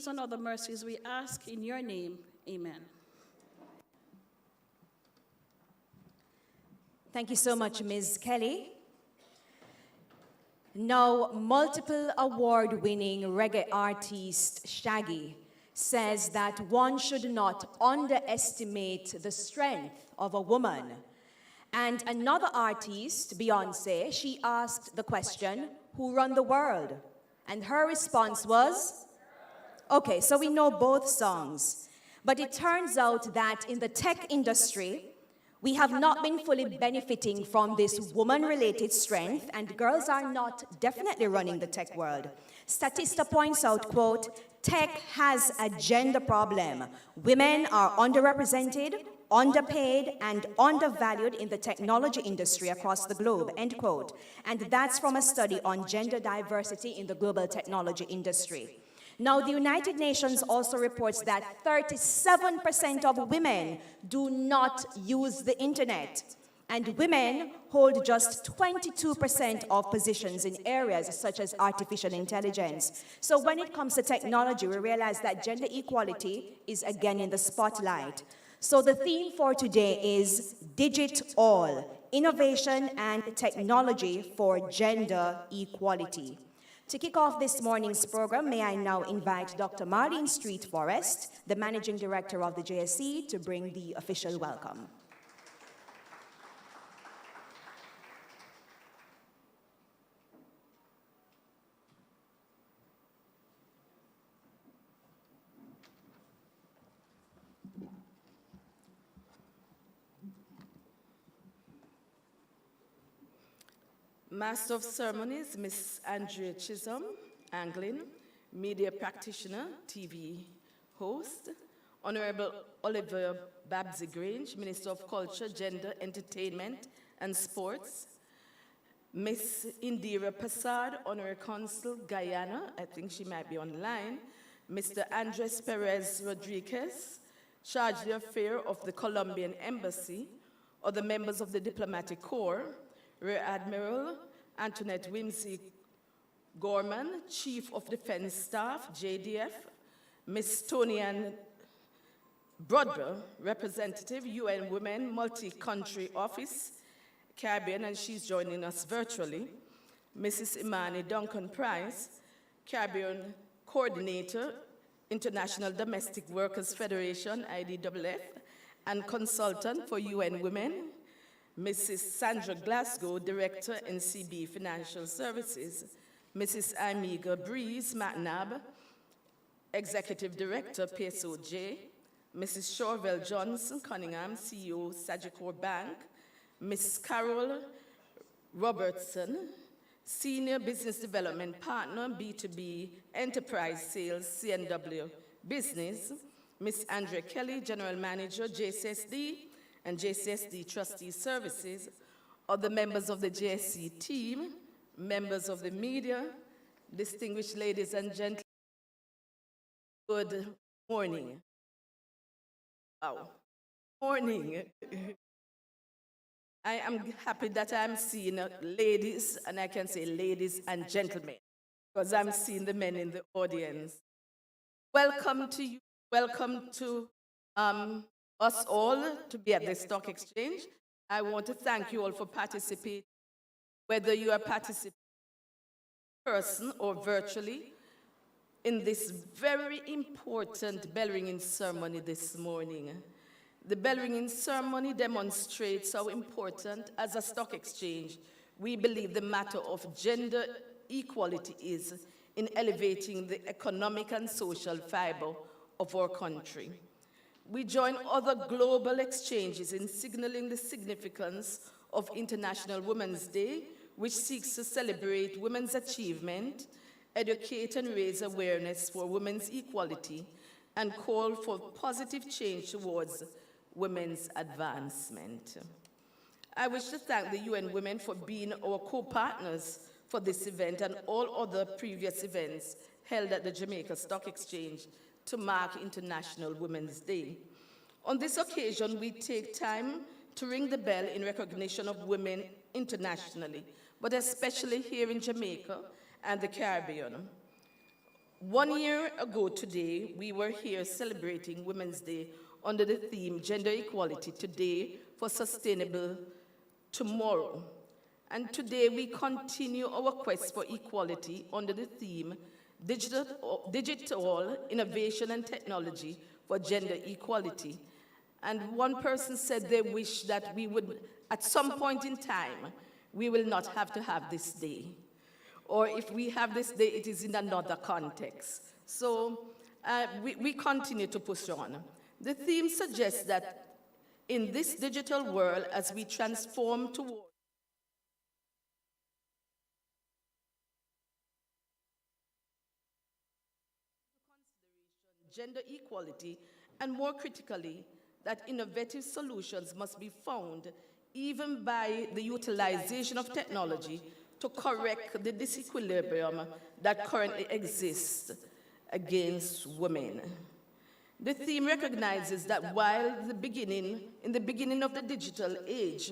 these and other mercies we ask in your name. Amen. Thank you so much, Ms. Kelly. Now, multiple award-winning reggae artist Shaggy says that one should not underestimate the strength of a woman. And another artist, Beyonce, she asked the question, who run the world? And her response was, okay, so we know both songs. But it turns out that in the tech industry, we have not been fully benefiting from this woman-related strength, and girls are not definitely running the tech world. Statista points out, quote, tech has a gender problem. Women are underrepresented, underpaid, and undervalued in the technology industry across the globe, end quote. And that's from a study on gender diversity in the global technology industry. Now, the United Nations also reports that 37% of women do not use the internet, and women hold just 22% of positions in areas such as artificial intelligence. So when it comes to technology, we realize that gender equality is again in the spotlight. So the theme for today is Digit All, Innovation and Technology for Gender Equality. To kick off this morning's program, may I now invite Dr. Marlene Street Forrest, the Managing Director of the JSE, to bring the official welcome. Master of Ceremonies, Ms. Andrea Chisholm, Anglin, media practitioner, TV host, Honorable Oliver Babsy Grange, Minister of Culture, Gender, Entertainment, and Sports, Ms. Indira Prasad, Honorary Consul, Guyana, I think she might be online, Mr. Andres Perez Rodriguez, Charge d'Affaires of the Colombian Embassy, other members of the Diplomatic Corps, Rear Admiral Antoinette Whimsy Gorman, Chief of Defense Staff, JDF, Ms. Tonian Brodber, Representative, UN Women Multi-Country Office, Caribbean, and she's joining us virtually, Mrs. Imani Duncan Price, Caribbean Coordinator, International Domestic Workers Federation, IDWF, and Consultant for UN Women, Mrs. Sandra Glasgow, Director, NCB Financial Services, Mrs. Amiga Breeze McNabb, Executive Director, PSOJ, Mrs. Shorville Johnson Cunningham, CEO, Sagicor Bank, Ms. Carol Robertson, Senior Business Development Partner, B2B Enterprise Sales, CNW Business, Ms. Andrea Kelly, General Manager, JCSD, and JCSD Trustee Services, other members of the JSC team, members of the media, distinguished ladies and gentlemen, good morning. Wow. Morning. I am happy that I'm seeing ladies, and I can say ladies and gentlemen, because I'm seeing the men in the audience. Welcome to you. Welcome to us all to be at the Stock Exchange. I want to thank you all for participating, whether you are participating in person or virtually, in this very important bell ringing ceremony this morning. The bell ringing ceremony demonstrates how important, as a stock exchange, we believe the matter of gender equality is in elevating the economic and social fiber of our country. We join other global exchanges in signaling the significance of International Women's Day, which seeks to celebrate women's achievement, educate and raise awareness for women's equality, and call for positive change towards women's advancement. I wish to thank the UN Women for being our co-partners for this event and all other previous events held at the Jamaica Stock Exchange to mark International Women's Day. On this occasion, we take time to ring the bell in recognition of women internationally, but especially here in Jamaica and the Caribbean. 1 year ago today, we were here celebrating Women's Day under the theme Gender Equality Today for Sustainable Tomorrow. And today we continue our quest for equality under the theme Digital Innovation and Technology for Gender Equality. And one person said they wish that we would, at some point in time, we will not have to have this day. Or if we have this day, it is in another context. So we continue to push on. The theme suggests that in this digital world, as we transform toward gender equality, and more critically, that innovative solutions must be found even by the utilization of technology to correct the disequilibrium that currently exists against women. The theme recognizes that while in the beginning of the digital age,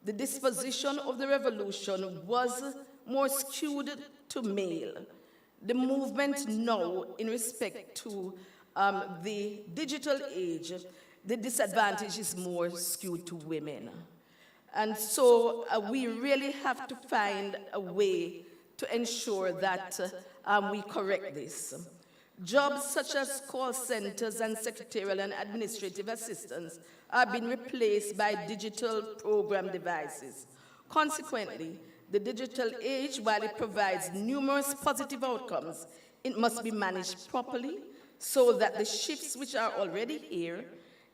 the disposition of the revolution was more skewed to male, the movement now in respect to the digital age, the disadvantage is more skewed to women. And so we really have to find a way to ensure that we correct this. Jobs such as call centers and secretarial and administrative assistants are being replaced by digital program devices. Consequently, the digital age, while it provides numerous positive outcomes, it must be managed properly so that the shifts which are already here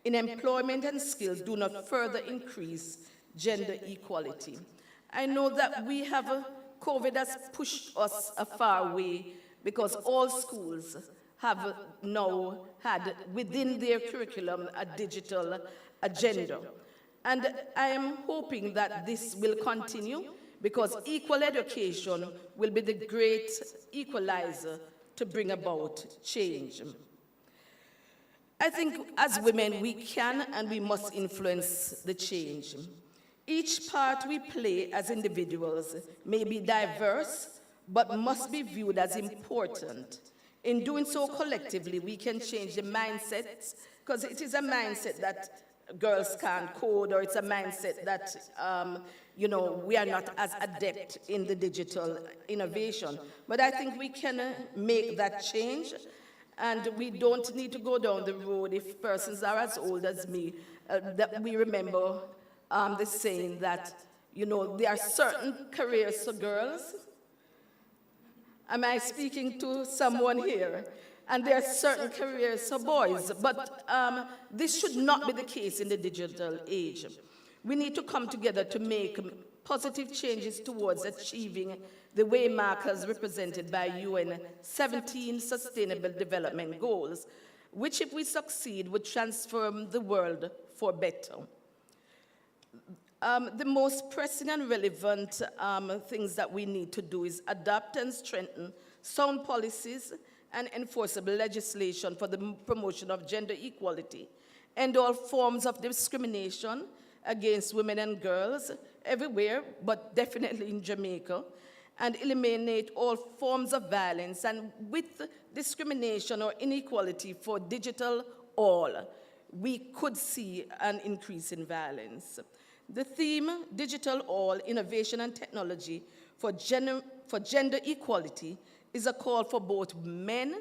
in employment and skills do not further increase gender equality. I know that COVID has pushed us a far way because all schools have now had within their curriculum a digital agenda. And I am hoping that this will continue because equal education will be the great equalizer to bring about change. I think as women, we can and we must influence the change. Each part we play as individuals may be diverse, but must be viewed as important. In doing so collectively, we can change the mindset, because it is a mindset that girls can't code, or it's a mindset that, we are not as adept in the digital innovation. But I think we can make that change, and we don't need to go down the road if persons are as old as me, that we remember the saying that, there are certain careers for girls. Am I speaking to someone here? And there are certain careers for boys, but this should not be the case in the digital age. We need to come together to make positive changes towards achieving the waymarkers represented by UN 17 Sustainable Development Goals, which, if we succeed, would transform the world for better. The most pressing and relevant things that we need to do is adopt and strengthen sound policies and enforceable legislation for the promotion of gender equality, end all forms of discrimination against women and girls everywhere, but definitely in Jamaica, and eliminate all forms of violence, and with discrimination or inequality for digital all, we could see an increase in violence. The theme, Digital All, Innovation and Technology for Gender Equality, is a call for both men,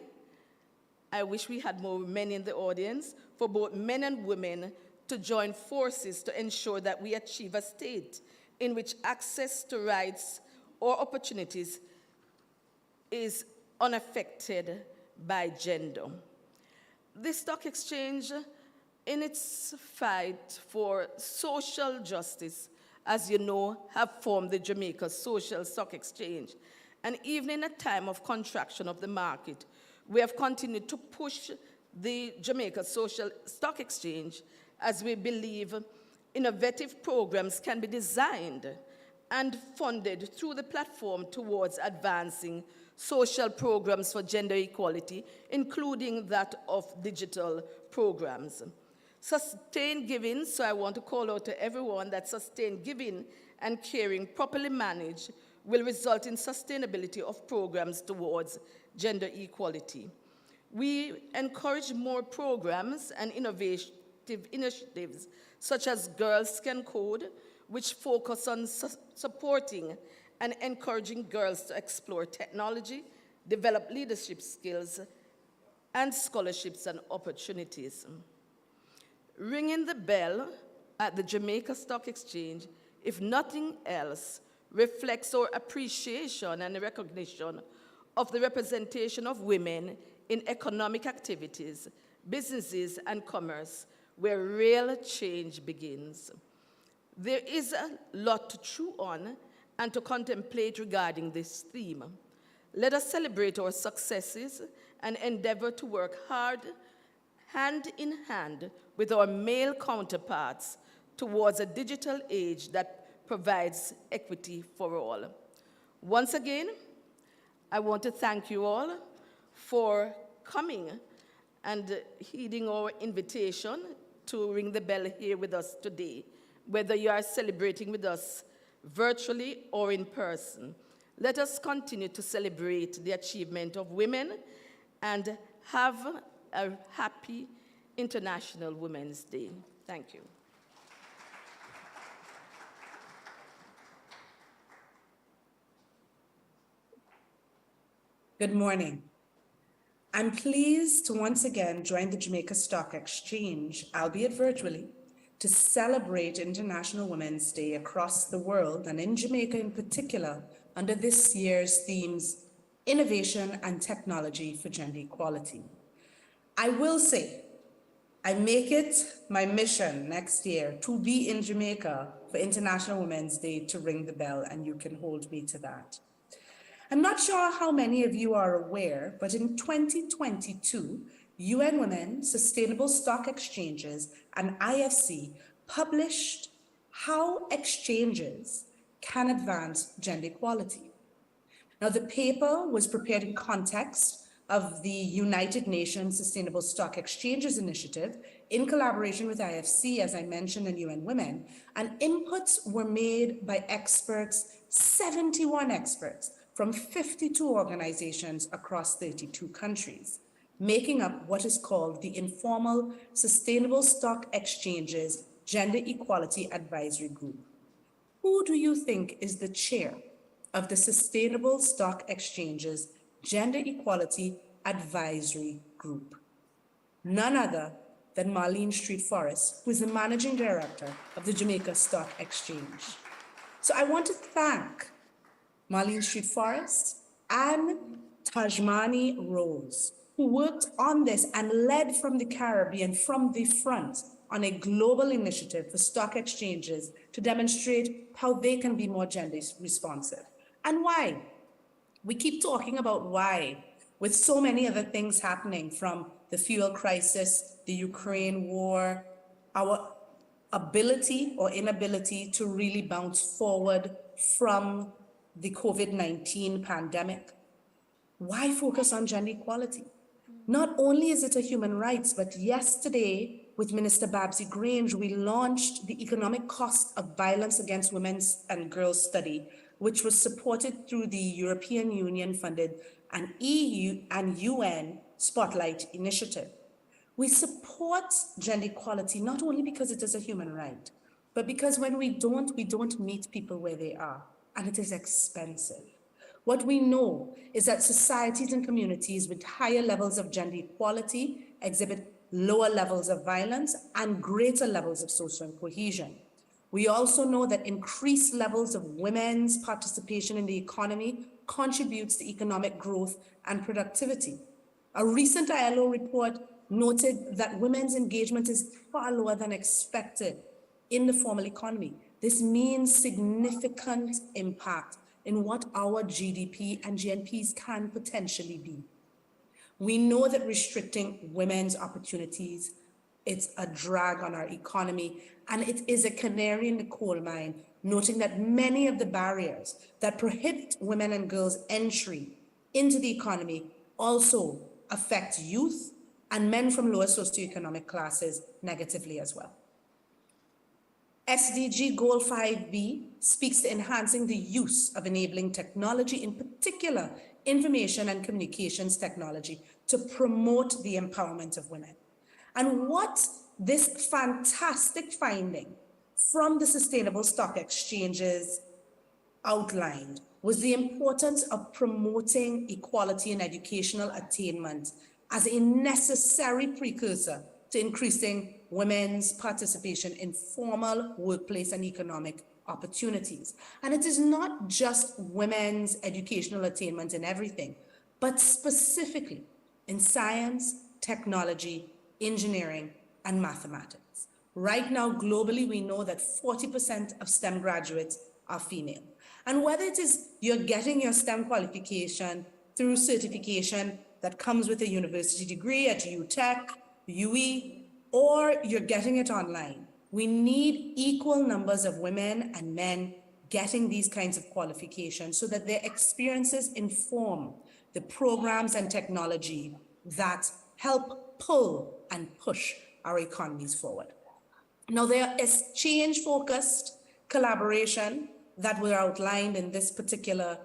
I wish we had more men in the audience, for both men and women to join forces to ensure that we achieve a state in which access to rights or opportunities is unaffected by gender. The stock exchange, in its fight for social justice, as you know, have formed the Jamaica Social Stock Exchange. And even in a time of contraction of the market, we have continued to push the Jamaica Social Stock Exchange as we believe innovative programs can be designed and funded through the platform towards advancing social programs for gender equality, including that of digital programs. Sustained giving, so I want to call out to everyone that sustained giving and caring properly managed will result in sustainability of programs towards gender equality. We encourage more programs and innovative initiatives such as Girls Can Code, which focus on supporting and encouraging girls to explore technology, develop leadership skills, and scholarships and opportunities. Ringing the bell at the Jamaica Stock Exchange, if nothing else, reflects our appreciation and recognition of the representation of women in economic activities, businesses, and commerce, where real change begins. There is a lot to chew on and to contemplate regarding this theme. Let us celebrate our successes and endeavor to work hard, hand in hand with our male counterparts towards a digital age that provides equity for all. Once again, I want to thank you all for coming and heeding our invitation to ring the bell here with us today, whether you are celebrating with us virtually or in person. Let us continue to celebrate the achievement of women and have a happy International Women's Day. Thank you. Good morning. I'm pleased to once again join the Jamaica Stock Exchange, albeit virtually, to celebrate International Women's Day across the world and in Jamaica in particular under this year's themes, Innovation and Technology for Gender Equality. I will say, I make it my mission next year to be in Jamaica for International Women's Day to ring the bell, and you can hold me to that. I'm not sure how many of you are aware, but in 2022, UN Women, Sustainable Stock Exchanges, and IFC published how exchanges can advance gender equality. Now, the paper was prepared in context of the United Nations Sustainable Stock Exchanges Initiative in collaboration with IFC, as I mentioned, and UN Women, and inputs were made by experts, 71 experts, from 52 organizations across 32 countries, making up what is called the Informal Sustainable Stock Exchanges Gender Equality Advisory Group. Who do you think is the chair of the Sustainable Stock Exchanges Gender Equality Advisory Group? None other than Marlene Street Forrest, who is the Managing Director of the Jamaica Stock Exchange. So I want to thank Marlene Street Forrest and Tajmani Rose, who worked on this and led from the Caribbean, from the front, on a global initiative for stock exchanges to demonstrate how they can be more gender responsive. And why? We keep talking about why, with so many other things happening, from the fuel crisis, the Ukraine war, our ability or inability to really bounce forward from the COVID-19 pandemic. Why focus on gender equality? Not only is it a human rights, but yesterday with Minister Babsy Grange, we launched the Economic Cost of Violence Against Women and Girls study, which was supported through the European Union funded an EU and UN Spotlight initiative. We support gender equality not only because it is a human right, but because when we don't meet people where they are. And it is expensive. What we know is that societies and communities with higher levels of gender equality exhibit lower levels of violence and greater levels of social cohesion. We also know that increased levels of women's participation in the economy contributes to economic growth and productivity. A recent ILO report noted that women's engagement is far lower than expected in the formal economy. This means significant impact in what our GDP and GNPs can potentially be. We know that restricting women's opportunities, it's a drag on our economy, and it is a canary in the coal mine, noting that many of the barriers that prohibit women and girls' entry into the economy also affect youth and men from lower socioeconomic classes negatively as well. SDG Goal 5B speaks to enhancing the use of enabling technology, in particular information and communications technology to promote the empowerment of women. And what this fantastic finding from the Sustainable Stock Exchanges outlined was the importance of promoting equality in educational attainment as a necessary precursor to increasing women's participation in formal workplace and economic opportunities. And it is not just women's educational attainment in everything, but specifically in science, technology, engineering, and mathematics. Right now, globally, we know that 40% of STEM graduates are female. And whether it is you're getting your STEM qualification through certification that comes with a university degree at UTech, UE, or you're getting it online, we need equal numbers of women and men getting these kinds of qualifications so that their experiences inform the programs and technology that help pull and push our economies forward. Now, there is exchange-focused collaboration that were outlined in this particular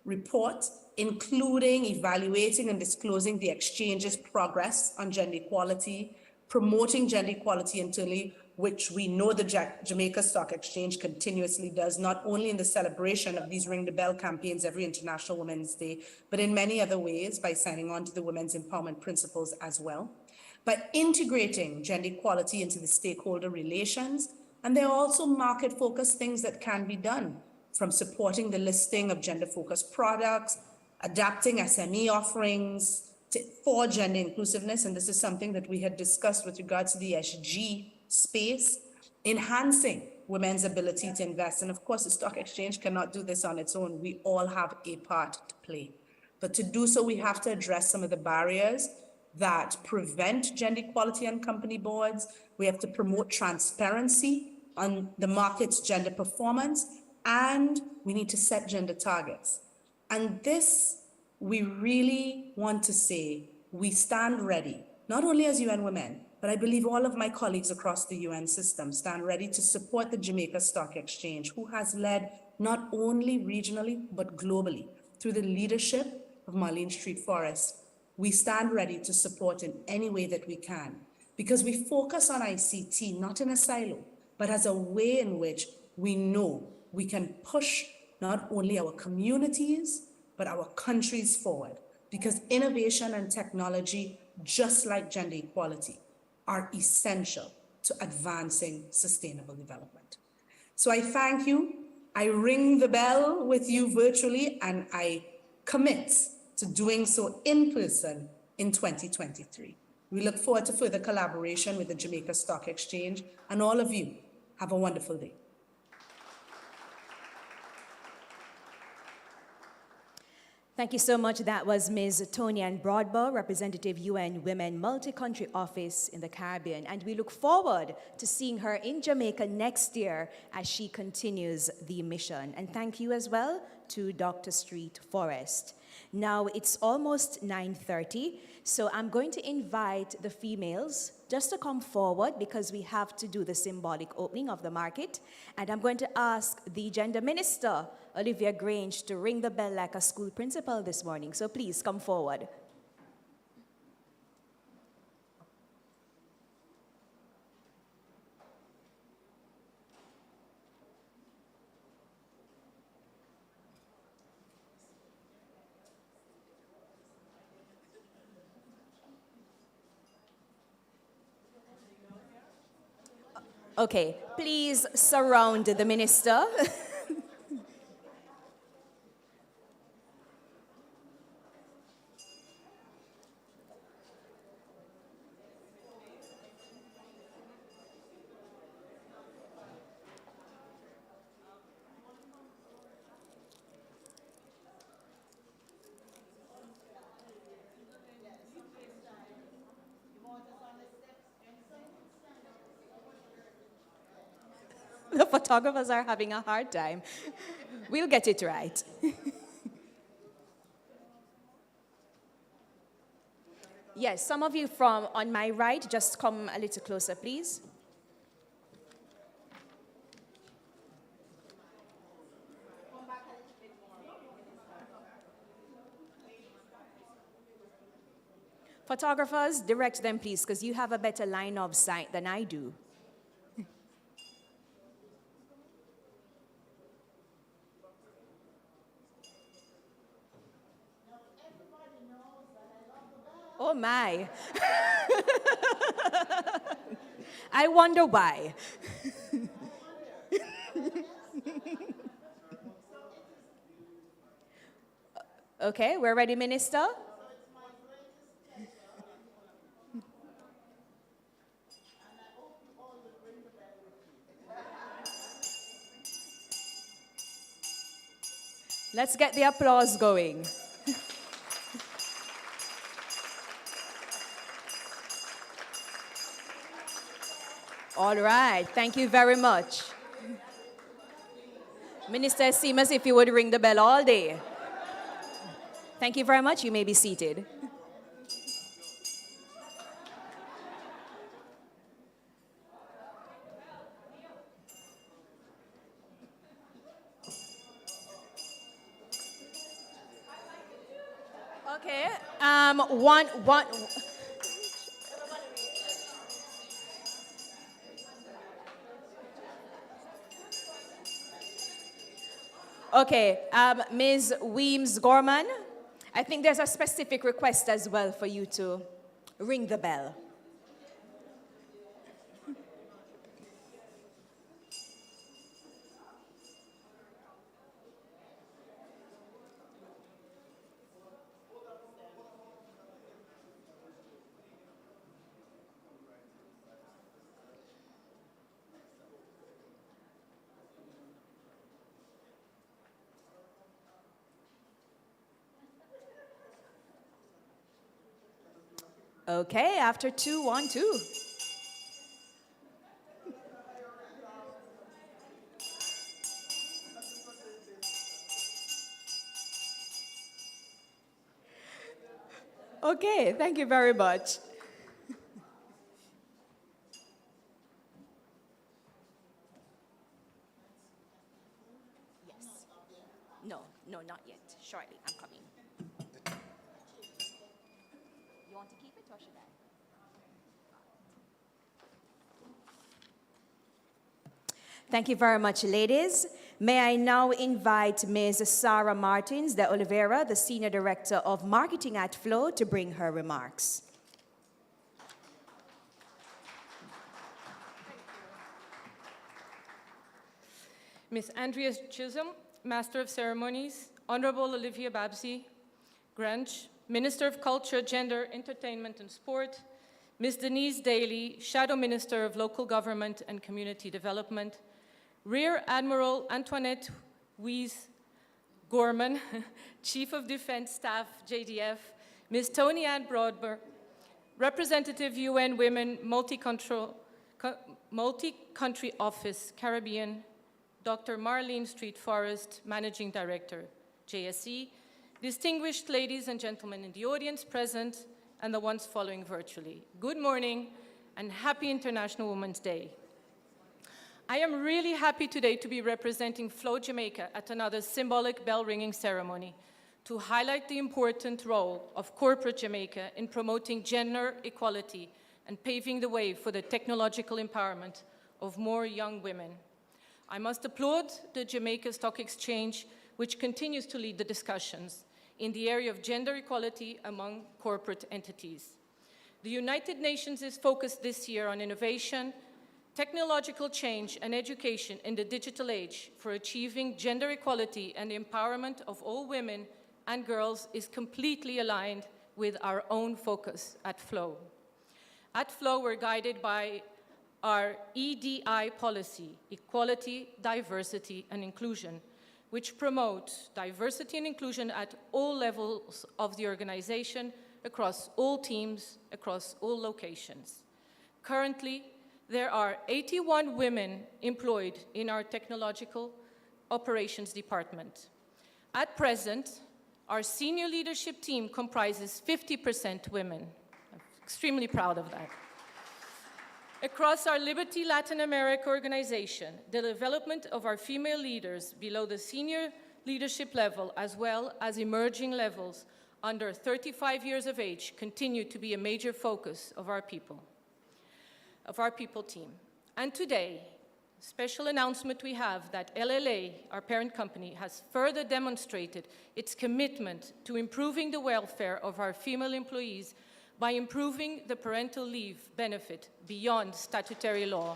report, including evaluating and disclosing the exchange's progress on gender equality, promoting gender equality internally, which we know the Jamaica Stock Exchange continuously does, not only in the celebration of these Ring the Bell campaigns every International Women's Day, but in many other ways by signing on to the Women's Empowerment Principles as well, by integrating gender equality into the stakeholder relations. And there are also market-focused things that can be done, from supporting the listing of gender-focused products, adapting SME offerings for gender inclusiveness, and this is something that we had discussed with regards to the SG space, enhancing women's ability to invest. And of course, the stock exchange cannot do this on its own. We all have a part to play. But to do so, we have to address some of the barriers that prevent gender equality on company boards. We have to promote transparency on the market's gender performance, and we need to set gender targets. And this, we really want to say, we stand ready, not only as UN Women, but I believe all of my colleagues across the UN system stand ready to support the Jamaica Stock Exchange, who has led not only regionally, but globally through the leadership of Marlene Street Forrest. We stand ready to support in any way that we can, because we focus on ICT, not in a silo, but as a way in which we know we can push not only our communities, but our countries forward. Because innovation and technology, just like gender equality, are essential to advancing sustainable development. So I thank you. I ring the bell with you virtually, and I commit to doing so in person in 2023. We look forward to further collaboration with the Jamaica Stock Exchange, and all of you have a wonderful day. Thank you so much. That was Ms. Tony-Ann Broadbow, Representative UN Women Multi-Country Office in the Caribbean. And we look forward to seeing her in Jamaica next year as she continues the mission. And thank you as well to Dr. Street Forrest. Now it's almost 9:30, so I'm going to invite the females just to come forward because we have to do the symbolic opening of the market. And I'm going to ask the Gender Minister, Olivia Grange, to ring the bell like a school principal this morning. So please come forward. Okay, please surround the minister. The photographers are having a hard time. We'll get it right. Yes, some of you from on my right, just come a little closer, please. Photographers, direct them, please, because you have a better line of sight than I do. Oh, my. I wonder why. Okay, we're ready, Minister? Let's get the applause going. All right, thank you very much. Minister, it seems as if you would ring the bell all day. Thank you very much. You may be seated. Okay, one. Okay, Ms. Weems-Gorman, I think there's a specific request as well for you to ring the bell. Okay, after 2, 1, 2. Okay, thank you very much. Yes. No, not yet. Shortly, I'm coming. You want to keep it or should I? Thank you very much, ladies. May I now invite Ms. Sarah Martins de Oliveira, the Senior Director of Marketing at Flow, to bring her remarks. Ms. Andrea Chisholm, Master of Ceremonies, Honorable Olivia Babsey Grange, Minister of Culture, Gender, Entertainment and Sport, Ms. Denise Daly, Shadow Minister of Local Government and Community Development, Rear Admiral Antoinette Wees-Gorman, Chief of Defense Staff, JDF, Ms. Tony Ann Broadber, Representative UN Women Multi-Country Office, Caribbean, Dr. Marlene Street Forrest, Managing Director, JSE, distinguished ladies and gentlemen in the audience present and the ones following virtually. Good morning and happy International Women's Day. I am really happy today to be representing Flow Jamaica at another symbolic bell-ringing ceremony to highlight the important role of corporate Jamaica in promoting gender equality and paving the way for the technological empowerment of more young women. I must applaud the Jamaica Stock Exchange, which continues to lead the discussions in the area of gender equality among corporate entities. The United Nations is focused this year on innovation, technological change, and education in the digital age for achieving gender equality and the empowerment of all women and girls is completely aligned with our own focus at Flow. At Flow, we're guided by our EDI policy, Equality, Diversity, and Inclusion, which promotes diversity and inclusion at all levels of the organization, across all teams, across all locations. Currently, there are 81 women employed in our technological operations department. At present, our senior leadership team comprises 50% women. I'm extremely proud of that. Across our Liberty Latin America organization, the development of our female leaders below the senior leadership level as well as emerging levels under 35 years of age continue to be a major focus of our people team. And today, special announcement we have that LLA, our parent company, has further demonstrated its commitment to improving the welfare of our female employees by improving the parental leave benefit beyond statutory law.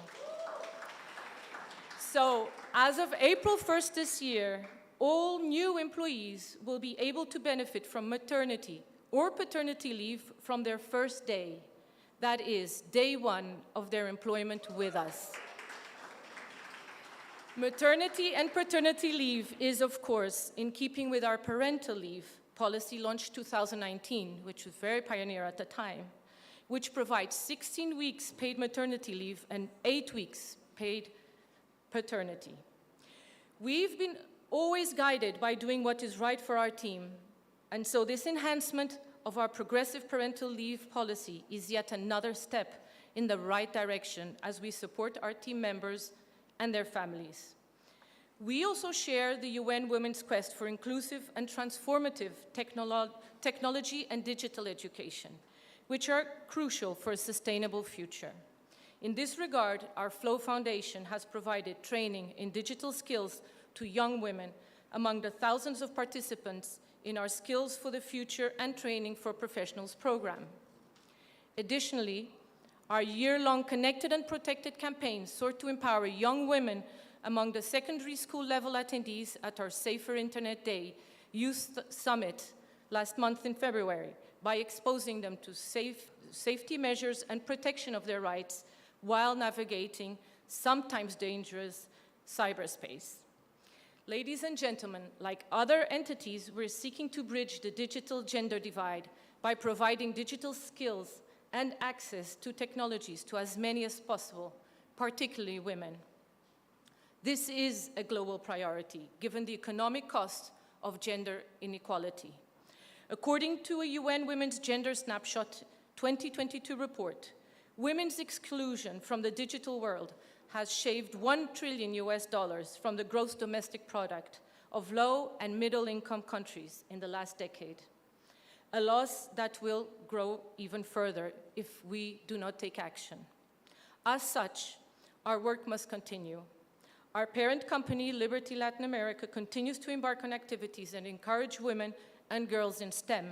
So, as of April 1st this year, all new employees will be able to benefit from maternity or paternity leave from their first day. That is, day one of their employment with us. Maternity and paternity leave is, of course, in keeping with our parental leave policy launched 2019, which was very pioneer at the time, which provides 16 weeks paid maternity leave and 8 weeks paid paternity. We've been always guided by doing what is right for our team, and so this enhancement of our progressive parental leave policy is yet another step in the right direction as we support our team members and their families. We also share the UN Women's quest for inclusive and transformative technology and digital education, which are crucial for a sustainable future. In this regard, our Flow Foundation has provided training in digital skills to young women among the thousands of participants in our Skills for the Future and Training for Professionals program. Additionally, our year-long Connected and Protected campaign sought to empower young women among the secondary school level attendees at our Safer Internet Day Youth Summit last month in February by exposing them to safety measures and protection of their rights while navigating sometimes dangerous cyberspace. Ladies and gentlemen, like other entities, we're seeking to bridge the digital gender divide by providing digital skills and access to technologies to as many as possible, particularly women. This is a global priority, given the economic cost of gender inequality. According to a UN Women's Gender Snapshot 2022 report, women's exclusion from the digital world has shaved $1 trillion from the gross domestic product of low and middle income countries in the last decade, a loss that will grow even further if we do not take action. As such, our work must continue. Our parent company, Liberty Latin America, continues to embark on activities and encourage women and girls in STEM,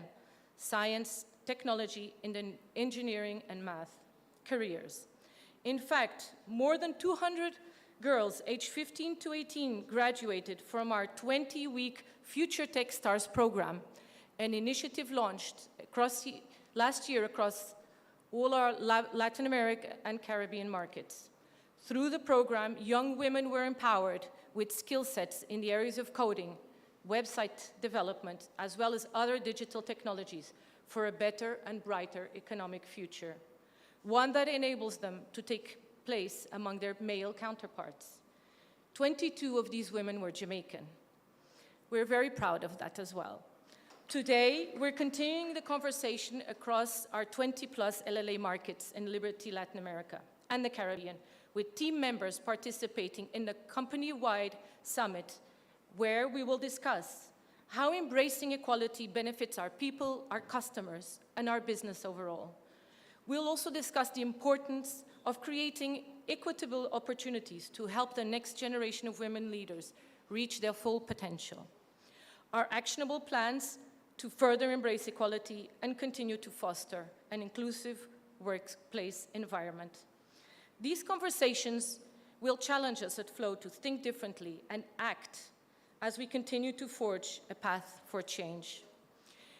science, technology, and engineering and math careers. In fact, more than 200 girls aged 15 to 18 graduated from our 20-week Future Tech Stars program, an initiative launched last year across all our Latin America and Caribbean markets. Through the program, young women were empowered with skill sets in the areas of coding, website development, as well as other digital technologies for a better and brighter economic future, one that enables them to take place among their male counterparts. 22 of these women were Jamaican. We're very proud of that as well. Today, we're continuing the conversation across our 20-plus LLA markets in Liberty Latin America and the Caribbean, with team members participating in the company-wide summit, where we will discuss how embracing equality benefits our people, our customers, and our business overall. We'll also discuss the importance of creating equitable opportunities to help the next generation of women leaders reach their full potential. Our actionable plans to further embrace equality and continue to foster an inclusive workplace environment. These conversations will challenge us at Flow to think differently and act as we continue to forge a path for change.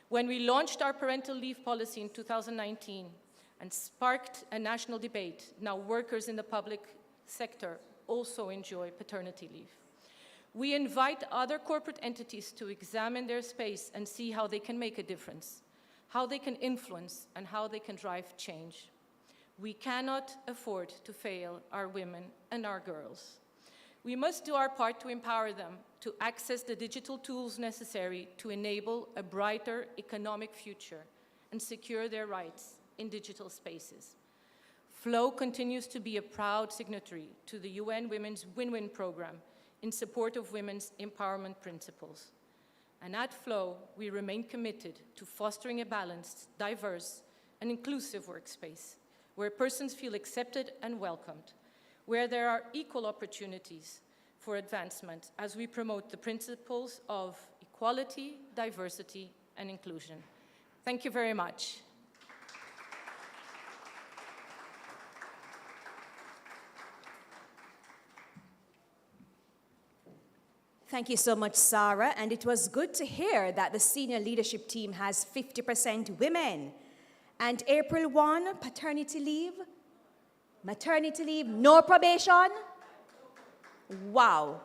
When we launched our parental leave policy in 2019 and sparked a national debate, now workers in the public sector also enjoy paternity leave. We invite other corporate entities to examine their space and see how they can make a difference, how they can influence, and how they can drive change. We cannot afford to fail our women and our girls. We must do our part to empower them to access the digital tools necessary to enable a brighter economic future and secure their rights in digital spaces. Flow continues to be a proud signatory to the UN Women's Win-Win program in support of women's empowerment principles. And at Flow, we remain committed to fostering a balanced, diverse, and inclusive workspace where persons feel accepted and welcomed, where there are equal opportunities for advancement as we promote the principles of equality, diversity, and inclusion. Thank you very much. Thank you so much, Sarah. And it was good to hear that the senior leadership team has 50% women. And April 1, paternity leave, maternity leave, no probation. Wow,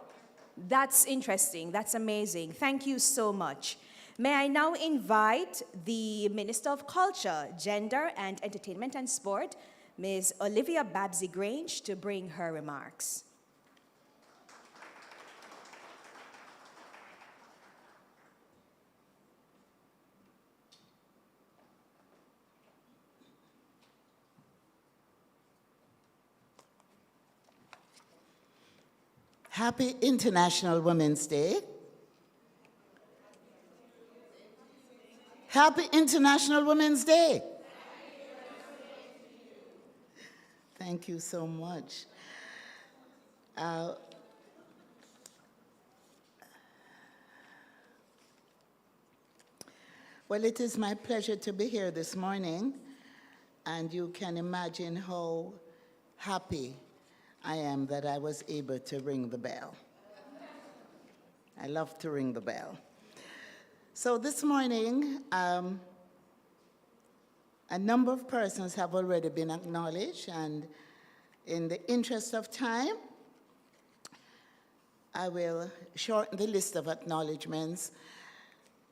that's interesting. That's amazing. Thank you so much. May I now invite the Minister of Culture, Gender and Entertainment and Sport, Ms. Olivia Babsey-Grange, to bring her remarks. Happy International Women's Day. Happy International Women's Day. Thank you so much. Well, it is my pleasure to be here this morning, and you can imagine how happy I am that I was able to ring the bell. I love to ring the bell. So this morning, a number of persons have already been acknowledged, and in the interest of time, I will shorten the list of acknowledgements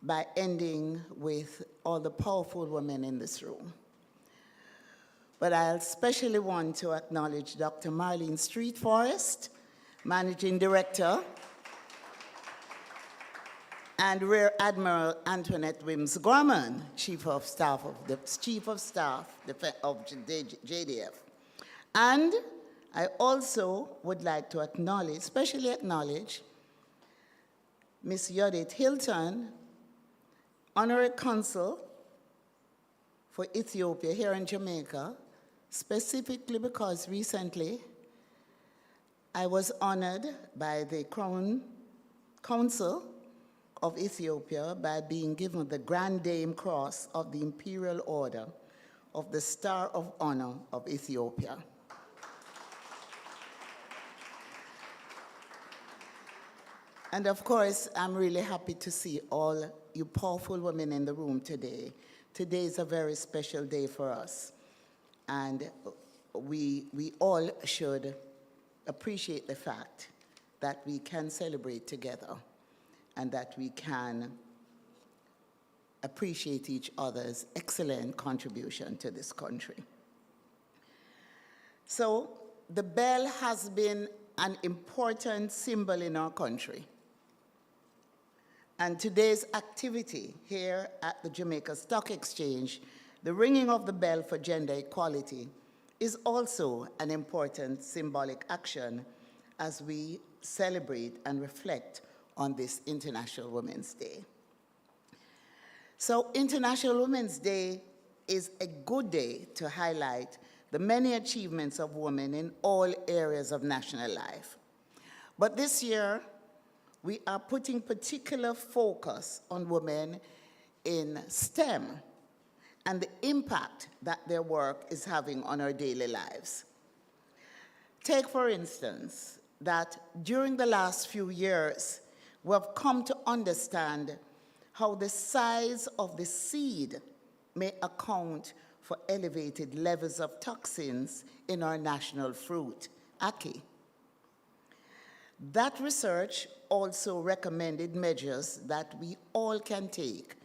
by ending with all the powerful women in this room. But I especially want to acknowledge Dr. Marlene Street Forrest, Managing Director, and Rear Admiral Antoinette Wims Gorman, Chief of Staff of JDF. And I also would like to acknowledge, especially acknowledge, Ms. Judith Hilton, Honorary Consul for Ethiopia here in Jamaica, specifically because recently I was honored by the Crown Council of Ethiopia by being given the Grand Dame Cross of the Imperial Order of the Star of Honor of Ethiopia. And of course, I'm really happy to see all you powerful women in the room today. Today is a very special day for us. And we all should appreciate the fact that we can celebrate together and that we can appreciate each other's excellent contribution to this country. So the bell has been an important symbol in our country. And today's activity here at the Jamaica Stock Exchange, the ringing of the bell for gender equality, is also an important symbolic action as we celebrate and reflect on this International Women's Day. So International Women's Day is a good day to highlight the many achievements of women in all areas of national life. But this year, we are putting particular focus on women in STEM and the impact that their work is having on our daily lives. Take, for instance, that during the last few years, we have come to understand how the size of the seed may account for elevated levels of toxins in our national fruit, ackee. That research also recommended measures that we all can take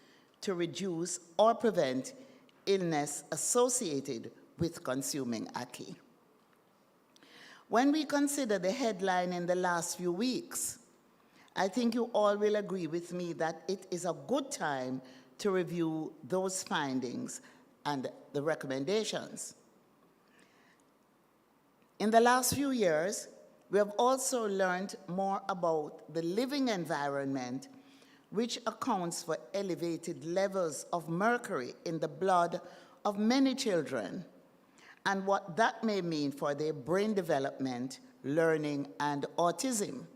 to reduce or prevent illness associated with consuming ackee. When we consider the headline in the last few weeks, I think you all will agree with me that it is a good time to review those findings and the recommendations. In the last few years, we have also learned more about the living environment which accounts for elevated levels of mercury in the blood of many children, and what that may mean for their brain development, learning, and autism.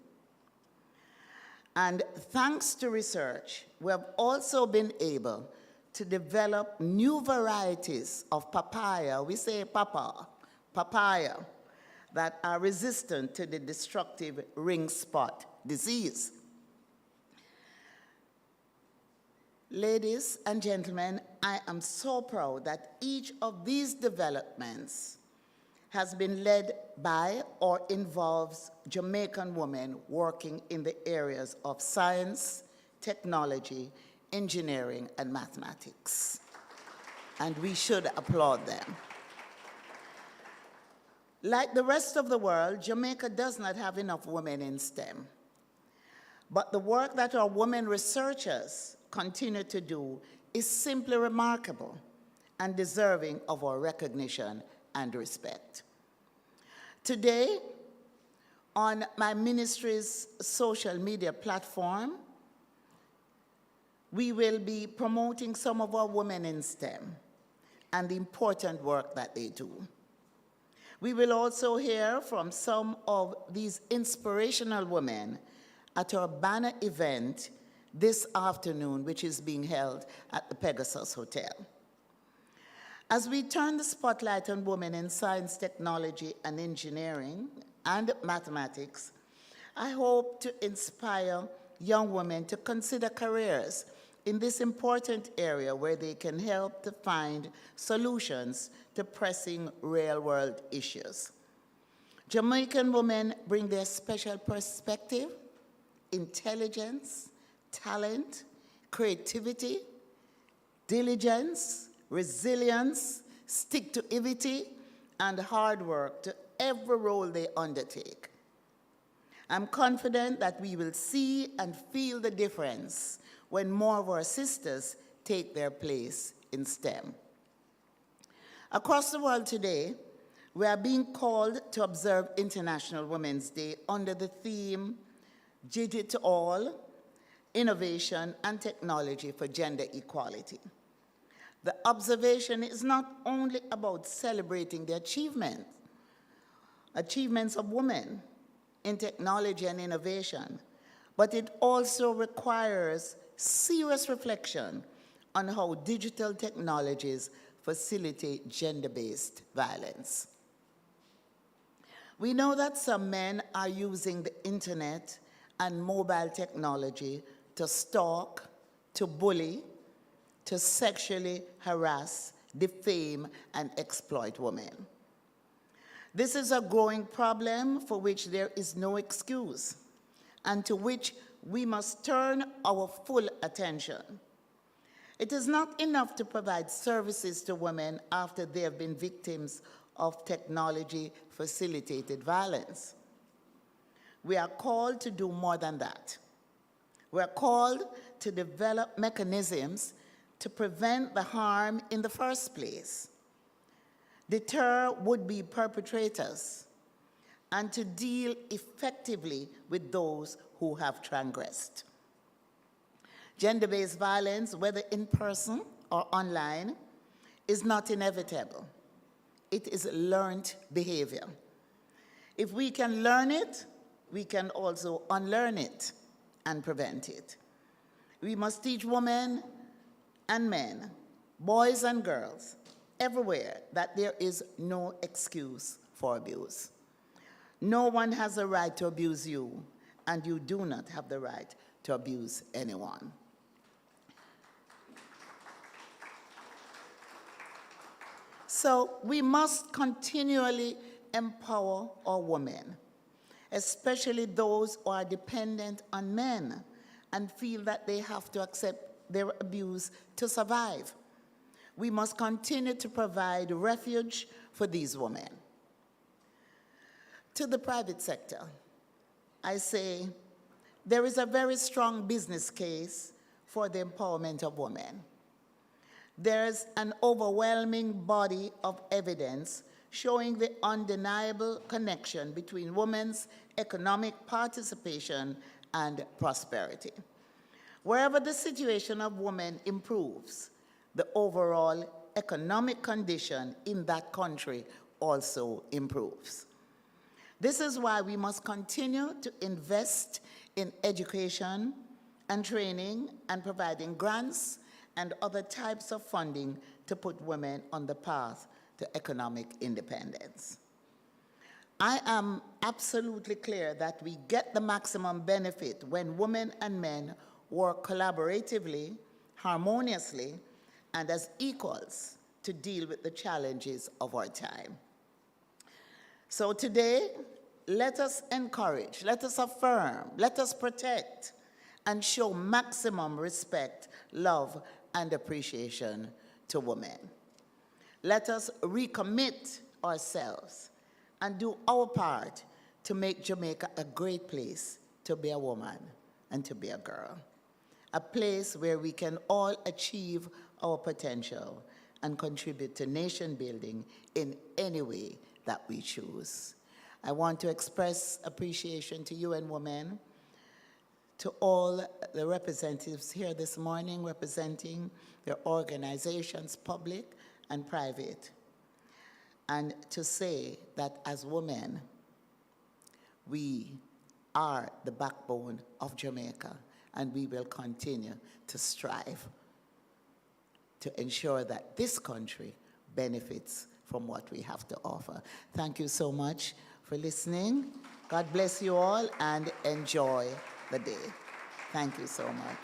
And thanks to research, we have also been able to develop new varieties of papaya, we say papaya, that are resistant to the destructive ring spot disease. Ladies and gentlemen, I am so proud that each of these developments has been led by or involves Jamaican women working in the areas of science, technology, engineering, and mathematics. And we should applaud them. Like the rest of the world, Jamaica does not have enough women in STEM. But the work that our women researchers continue to do is simply remarkable and deserving of our recognition and respect. Today, on my ministry's social media platform, we will be promoting some of our women in STEM and the important work that they do. We will also hear from some of these inspirational women at our banner event this afternoon, which is being held at the Pegasus Hotel. As we turn the spotlight on women in science, technology, and engineering, and mathematics, I hope to inspire young women to consider careers in this important area where they can help to find solutions to pressing real-world issues. Jamaican women bring their special perspective, intelligence, talent, creativity, diligence, resilience, stick-to-ivity, and hard work to every role they undertake. I'm confident that we will see and feel the difference when more of our sisters take their place in STEM. Across the world today, we are being called to observe International Women's Day under the theme, Digital, Innovation and Technology for Gender Equality. The observation is not only about celebrating the achievements of women in technology and innovation, but it also requires serious reflection on how digital technologies facilitate gender-based violence. We know that some men are using the internet and mobile technology to stalk, to bully, to sexually harass, defame, and exploit women. This is a growing problem for which there is no excuse, and to which we must turn our full attention. It is not enough to provide services to women after they have been victims of technology-facilitated violence. We are called to do more than that. We are called to develop mechanisms to prevent the harm in the first place, deter would-be perpetrators, and to deal effectively with those who have transgressed. Gender-based violence, whether in person or online, is not inevitable. It is learned behavior. If we can learn it, we can also unlearn it and prevent it. We must teach women and men, boys and girls, everywhere that there is no excuse for abuse. No one has a right to abuse you, and you do not have the right to abuse anyone. So we must continually empower our women, especially those who are dependent on men and feel that they have to accept their abuse to survive. We must continue to provide refuge for these women. To the private sector, I say there is a very strong business case for the empowerment of women. There's an overwhelming body of evidence showing the undeniable connection between women's economic participation and prosperity. Wherever the situation of women improves, the overall economic condition in that country also improves. This is why we must continue to invest in education and training and providing grants and other types of funding to put women on the path to economic independence. I am absolutely clear that we get the maximum benefit when women and men work collaboratively, harmoniously, and as equals to deal with the challenges of our time. So today, let us encourage, let us affirm, let us protect, and show maximum respect, love, and appreciation to women. Let us recommit ourselves and do our part to make Jamaica a great place to be a woman and to be a girl, a place where we can all achieve our potential and contribute to nation building in any way that we choose. I want to express appreciation to UN Women, to all the representatives here this morning representing their organizations, public and private, and to say that as women, we are the backbone of Jamaica, and we will continue to strive to ensure that this country benefits from what we have to offer. Thank you so much for listening. God bless you all and enjoy the day. Thank you so much.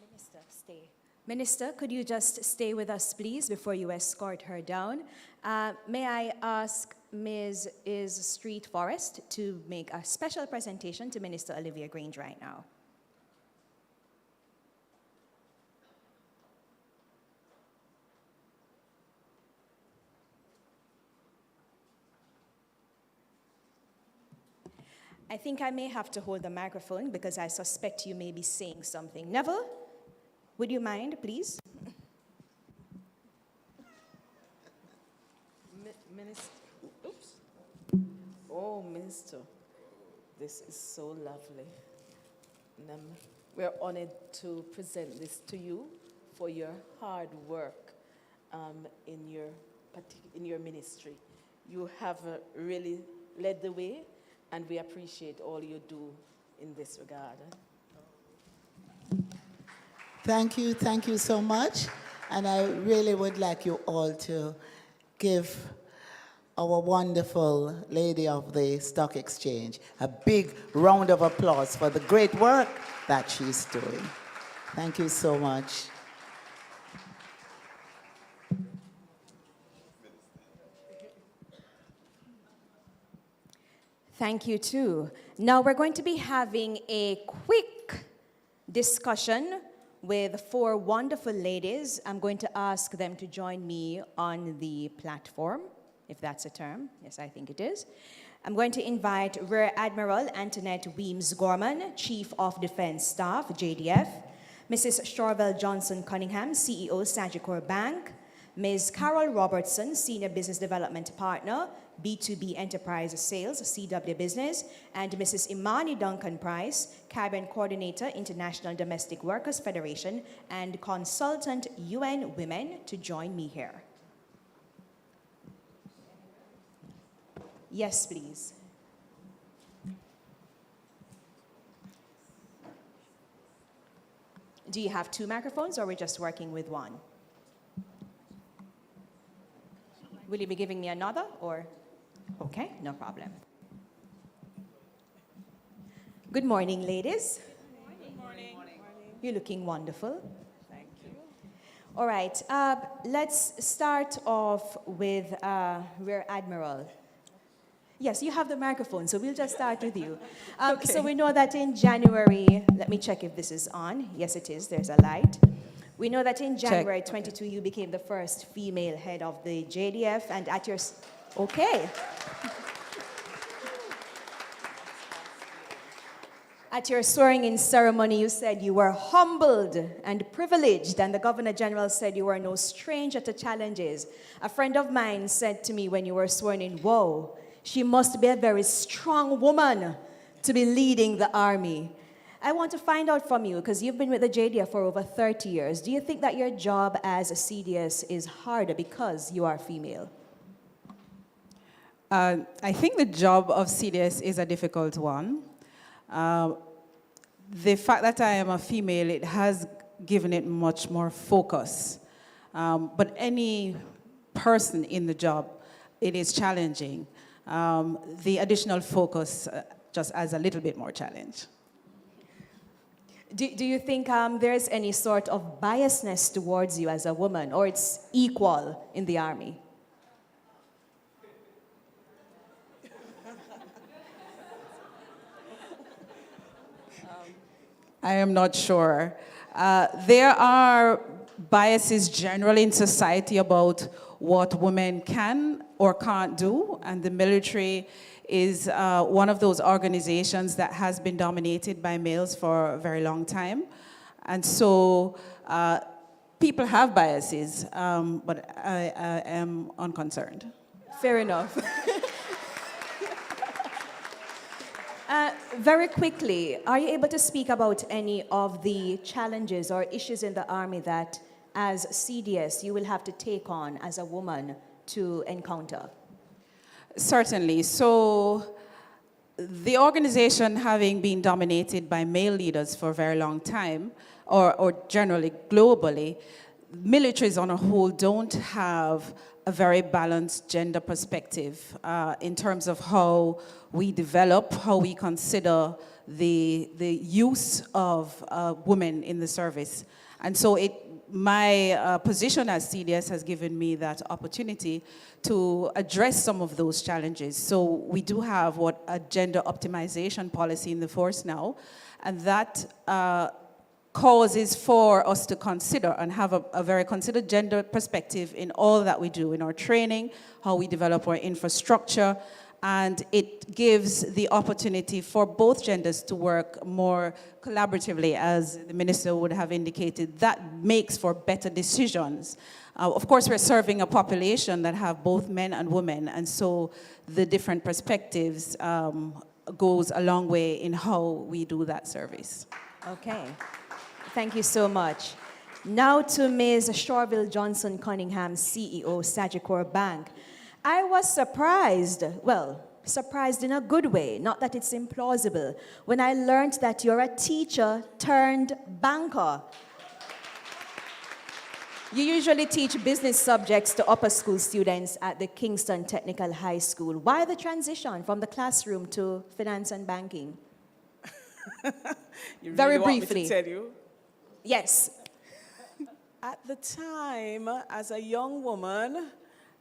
Minister, stay. Minister, could you just stay with us, please, before you escort her down? May I ask Ms. Street Forest to make a special presentation to Minister Olivia Grange right now? I think I may have to hold the microphone because I suspect you may be saying something. Neville, would you mind, please? Minister, oops. Oh, Minister, this is so lovely. We're honored to present this to you for your hard work in your ministry. You have really led the way, and we appreciate all you do in this regard. Thank you so much. And I really would like you all to give our wonderful lady of the Stock Exchange a big round of applause for the great work that she's doing. Thank you so much. Thank you, too. Now we're going to be having a quick discussion with 4 wonderful ladies. I'm going to ask them to join me on the platform, if that's a term. Yes, I think it is. I'm going to invite Rear Admiral Antoinette Weems-Gorman, Chief of Defense Staff, JDF, Mrs. Shorville Johnson Cunningham, CEO, Sagicor Bank, Ms. Carol Robertson, Senior Business Development Partner, B2B Enterprise Sales, CW Business, and Mrs. Imani Duncan Price, Caribbean Coordinator, International Domestic Workers Federation, and Consultant UN Women, to join me here. Yes, please. Do you have 2 microphones, or we're just working with 1? Will you be giving me another, or? Okay, no problem. Good morning, ladies. Good morning. You're looking wonderful. Thank you. All right, let's start off with Rear Admiral. Yes, you have the microphone, so we'll just start with you. So we know that in January, let me check if this is on. Yes, it is. There's a light. We know that in January 22, you became the first female head of the JDF, and at your... Okay. At your swearing-in ceremony, you said you were humbled and privileged, and the Governor General said you were no stranger to challenges. A friend of mine said to me when you were sworn in, "Whoa, she must be a very strong woman to be leading the army. I want to find out from you, because you've been with the JDF for over 30 years. Do you think that your job as a CDS is harder because you are female? I think the job of CDS is a difficult one. The fact that I am a female, it has given it much more focus. But any person in the job, it is challenging. The additional focus just adds a little bit more challenge. Do you think there's any sort of biasness towards you as a woman, or it's equal in the army? I am not sure. There are biases generally in society about what women can or can't do, and the military is one of those organizations that has been dominated by males for a very long time. And so people have biases, but I am unconcerned. Fair enough. Very quickly, are you able to speak about any of the challenges or issues in the Army that, as CDS, you will have to take on as a woman to encounter? Certainly. So the organization, having been dominated by male leaders for a very long time, or generally globally, militaries on a whole don't have a very balanced gender perspective in terms of how we develop, how we consider the use of women in the service. And so my position as CDS has given me that opportunity to address some of those challenges. So we do have a gender optimization policy in the force now, and that causes for us to consider and have a very considered gender perspective in all that we do, in our training, how we develop our infrastructure, and it gives the opportunity for both genders to work more collaboratively, as the minister would have indicated. That makes for better decisions. Of course, we're serving a population that have both men and women, and so the different perspectives goes a long way in how we do that service. Okay. Thank you so much. Now to Ms. Shorville Johnson Cunningham, CEO, Sagicor Bank. I was surprised, well, surprised in a good way, not that it's implausible, when I learned that you're a teacher turned banker. You usually teach business subjects to upper school students at the Kingston Technical High School. Why the transition from the classroom to finance and banking? You Very really want me briefly. to tell you? Yes. At the time, as a young woman,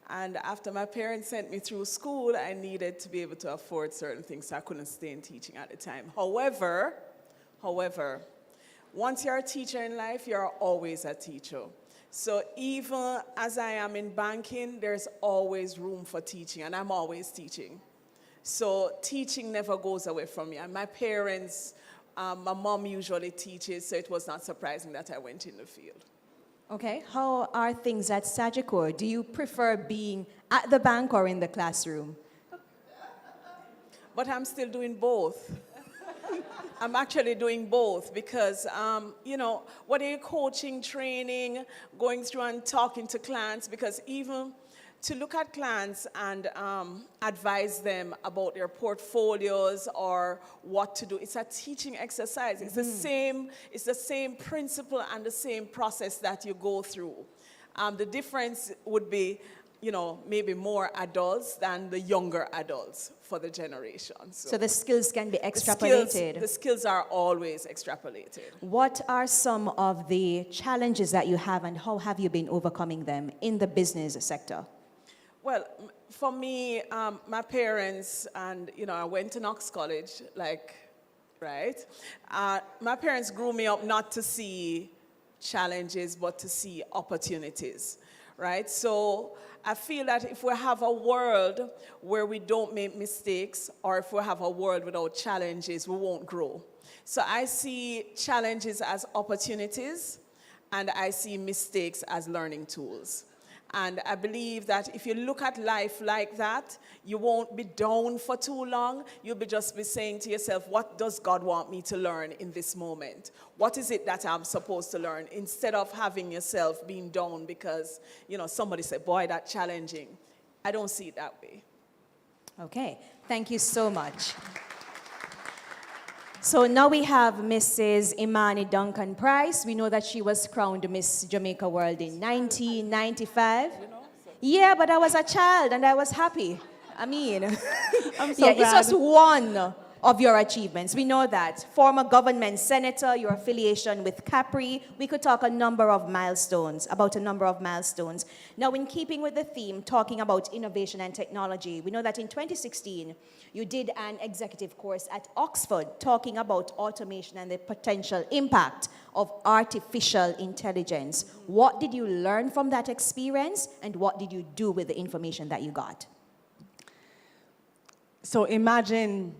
and after my parents sent me through school, I needed to be able to afford certain things, so I couldn't stay in teaching at the time. However, once you're a teacher in life, you're always a teacher. So even as I am in banking, there's always room for teaching, and I'm always teaching. So teaching never goes away from me. And my parents, my mom usually teaches, so it was not surprising that I went in the field. Okay. How are things at Sagicor? Do you prefer being at the bank or in the classroom? But I'm still doing both. I'm actually doing both because, whether you're coaching, training, going through and talking to clients, because even to look at clients and advise them about their portfolios or what to do, it's a teaching exercise. It's the same principle and the same process that you go through. The difference would be, maybe more adults than the younger adults for the generation. So the skills can be extrapolated. The skills are always extrapolated. What are some of the challenges that you have, and how have you been overcoming them in the business sector? Well, for me, my parents, and I went to Knox College, right? My parents grew me up not to see challenges, but to see opportunities, right? So I feel that if we have a world where we don't make mistakes, or if we have a world without challenges, we won't grow. So I see challenges as opportunities, and I see mistakes as learning tools. And I believe that if you look at life like that, you won't be down for too long. You'll just be saying to yourself, what does God want me to learn in this moment? What is it that I'm supposed to learn? Instead of having yourself being down because, somebody said, boy, that's challenging. I don't see it that way. Okay, thank you so much. So now we have Mrs. Imani Duncan Price. We know that she was crowned Miss Jamaica World in 1995. Yeah, but I was a child and I was happy. I'm so glad. It's just one of your achievements. We know that. Former government senator, your affiliation with Capri. We could talk about a number of milestones. Now, in keeping with the theme, talking about innovation and technology, we know that in 2016, you did an executive course at Oxford talking about automation and the potential impact of artificial intelligence. What did you learn from that experience, and what did you do with the information that you got? So imagine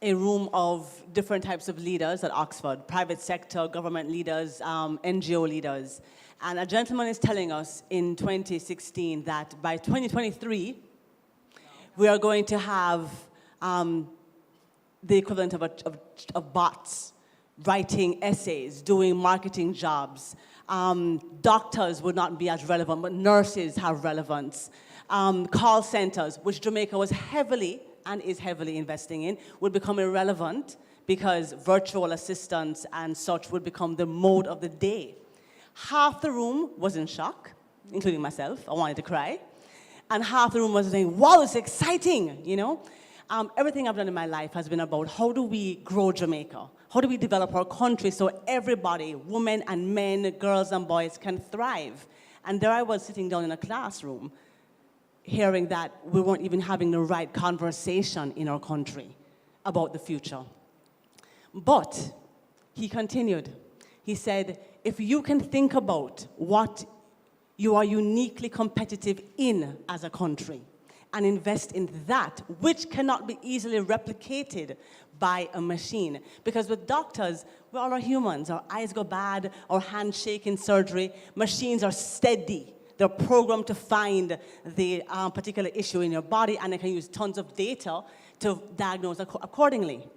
a room of different types of leaders at Oxford, private sector, government leaders, NGO leaders. And a gentleman is telling us in 2016 that by 2023, we are going to have the equivalent of bots writing essays, doing marketing jobs. Doctors would not be as relevant, but nurses have relevance. Call centers, which Jamaica was heavily and is heavily investing in, would become irrelevant because virtual assistants and such would become the mode of the day. Half the room was in shock, including myself. I wanted to cry. And half the room was saying, wow, it's exciting, Everything I've done in my life has been about how do we grow Jamaica? How do we develop our country so everybody, women and men, girls and boys, can thrive? And there I was sitting down in a classroom hearing that we weren't even having the right conversation in our country about the future. But he continued. He said, if you can think about what you are uniquely competitive in as a country and invest in that, which cannot be easily replicated by a machine. Because with doctors, we all are humans. Our eyes go bad, our hands shake in surgery. Machines are steady. They're programmed to find the particular issue in your body, and they can use tons of data to diagnose accordingly.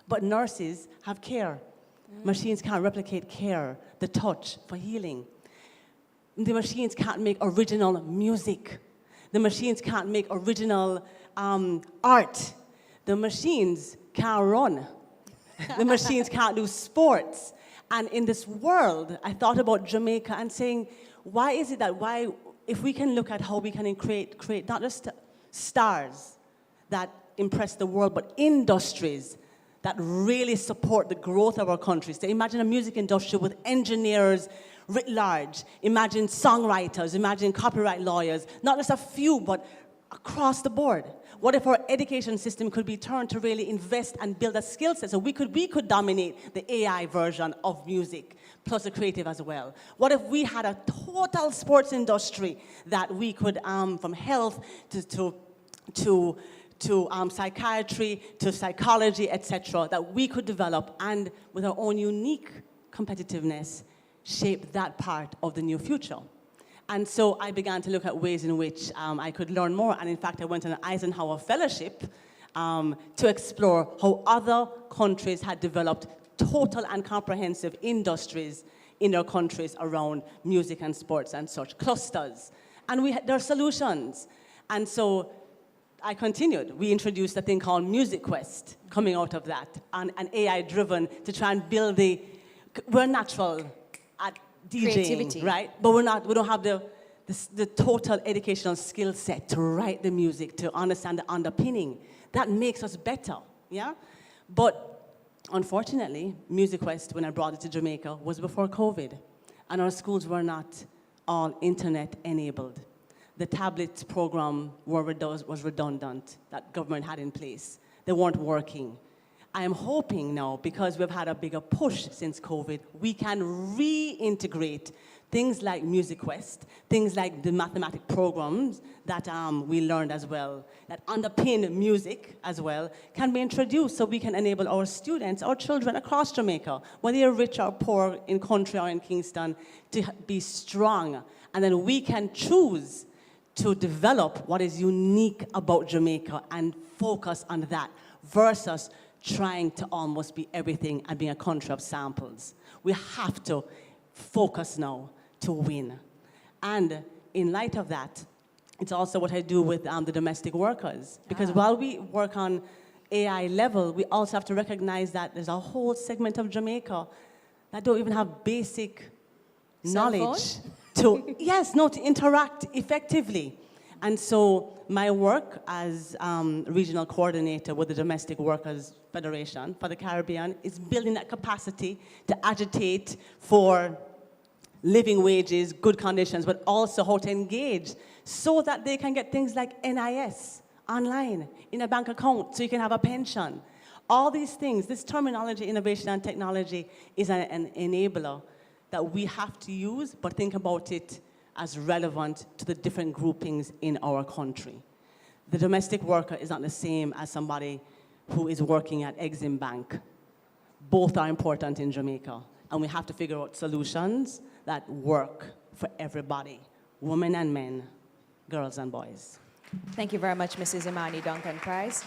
But nurses have care. Machines can't replicate care, the touch for healing. The machines can't make original music. The machines can't make original art. The machines can't run. The machines can't do sports. And in this world, I thought about Jamaica and saying, why is it that if we can look at how we can create not just stars that impress the world, but industries that really support the growth of our countries. So imagine a music industry with engineers writ large. Imagine songwriters, imagine copyright lawyers, not just a few, but across the board. What if our education system could be turned to really invest and build a skill set so we could dominate the AI version of music, plus the creative as well? What if we had a total sports industry that we could, from health to psychiatry, to psychology, etc., that we could develop and with our own unique competitiveness, shape that part of the new future. And so I began to look at ways in which I could learn more. And in fact, I went on an Eisenhower Fellowship to explore how other countries had developed total and comprehensive industries in their countries around music and sports and such, clusters. And there are solutions. And so I continued. We introduced a thing called Music Quest coming out of that, and AI-driven to try and build we're natural at DJing, creativity, right? But we don't have the total educational skill set to write the music, to understand the underpinning. That makes us better, yeah? But unfortunately, Music Quest, when I brought it to Jamaica, was before COVID, and our schools were not all internet-enabled. The tablet program was redundant that government had in place. They weren't working. I am hoping now, because we've had a bigger push since COVID, we can reintegrate things like Music Quest, things like the mathematic programs that we learned as well, that underpin music as well, can be introduced so we can enable our students, our children across Jamaica, whether you're rich or poor in country or in Kingston, to be strong And then we can choose to develop what is unique about Jamaica and focus on that versus trying to almost be everything and being a country of samples. We have to focus now to win. And in light of that, it's also what I do with the domestic workers. Because while we work on AI level, we also have to recognize that there's a whole segment of Jamaica that don't even have basic knowledge to, to interact effectively. And so my work as regional coordinator with the Domestic Workers Federation for the Caribbean is building that capacity to agitate for living wages, good conditions, but also how to engage so that they can get things like NIS online in a bank account so you can have a pension. All these things, this terminology, innovation and technology is an enabler that we have to use, but think about it as relevant to the different groupings in our country. The domestic worker is not the same as somebody who is working at Exim Bank. Both are important in Jamaica, and we have to figure out solutions that work for everybody, women and men, girls and boys. Thank you very much, Mrs. Imani Duncan-Price.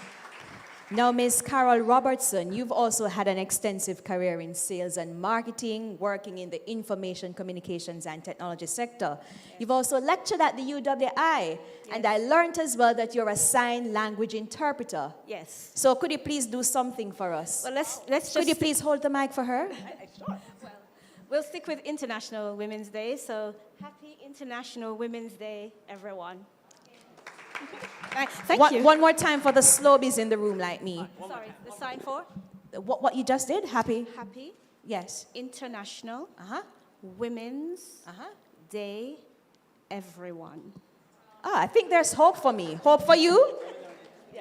Now, Ms. Carol Robertson, you've also had an extensive career in sales and marketing, working in the information, communications, and technology sector. You've also lectured at the UWI, and I learned as well that you're a sign language interpreter. Yes. So could you please do something for us? Well, let's just... Could you please hold the mic for her? Well, we'll stick with International Women's Day, so happy International Women's Day, everyone. Thank you. One more time for the slobies in the room like me. Sorry, the sign for? What you just did? Happy? Happy Yes. International Uh-huh. Women's Uh-huh. Day, everyone. I think there's hope for me. Hope for you?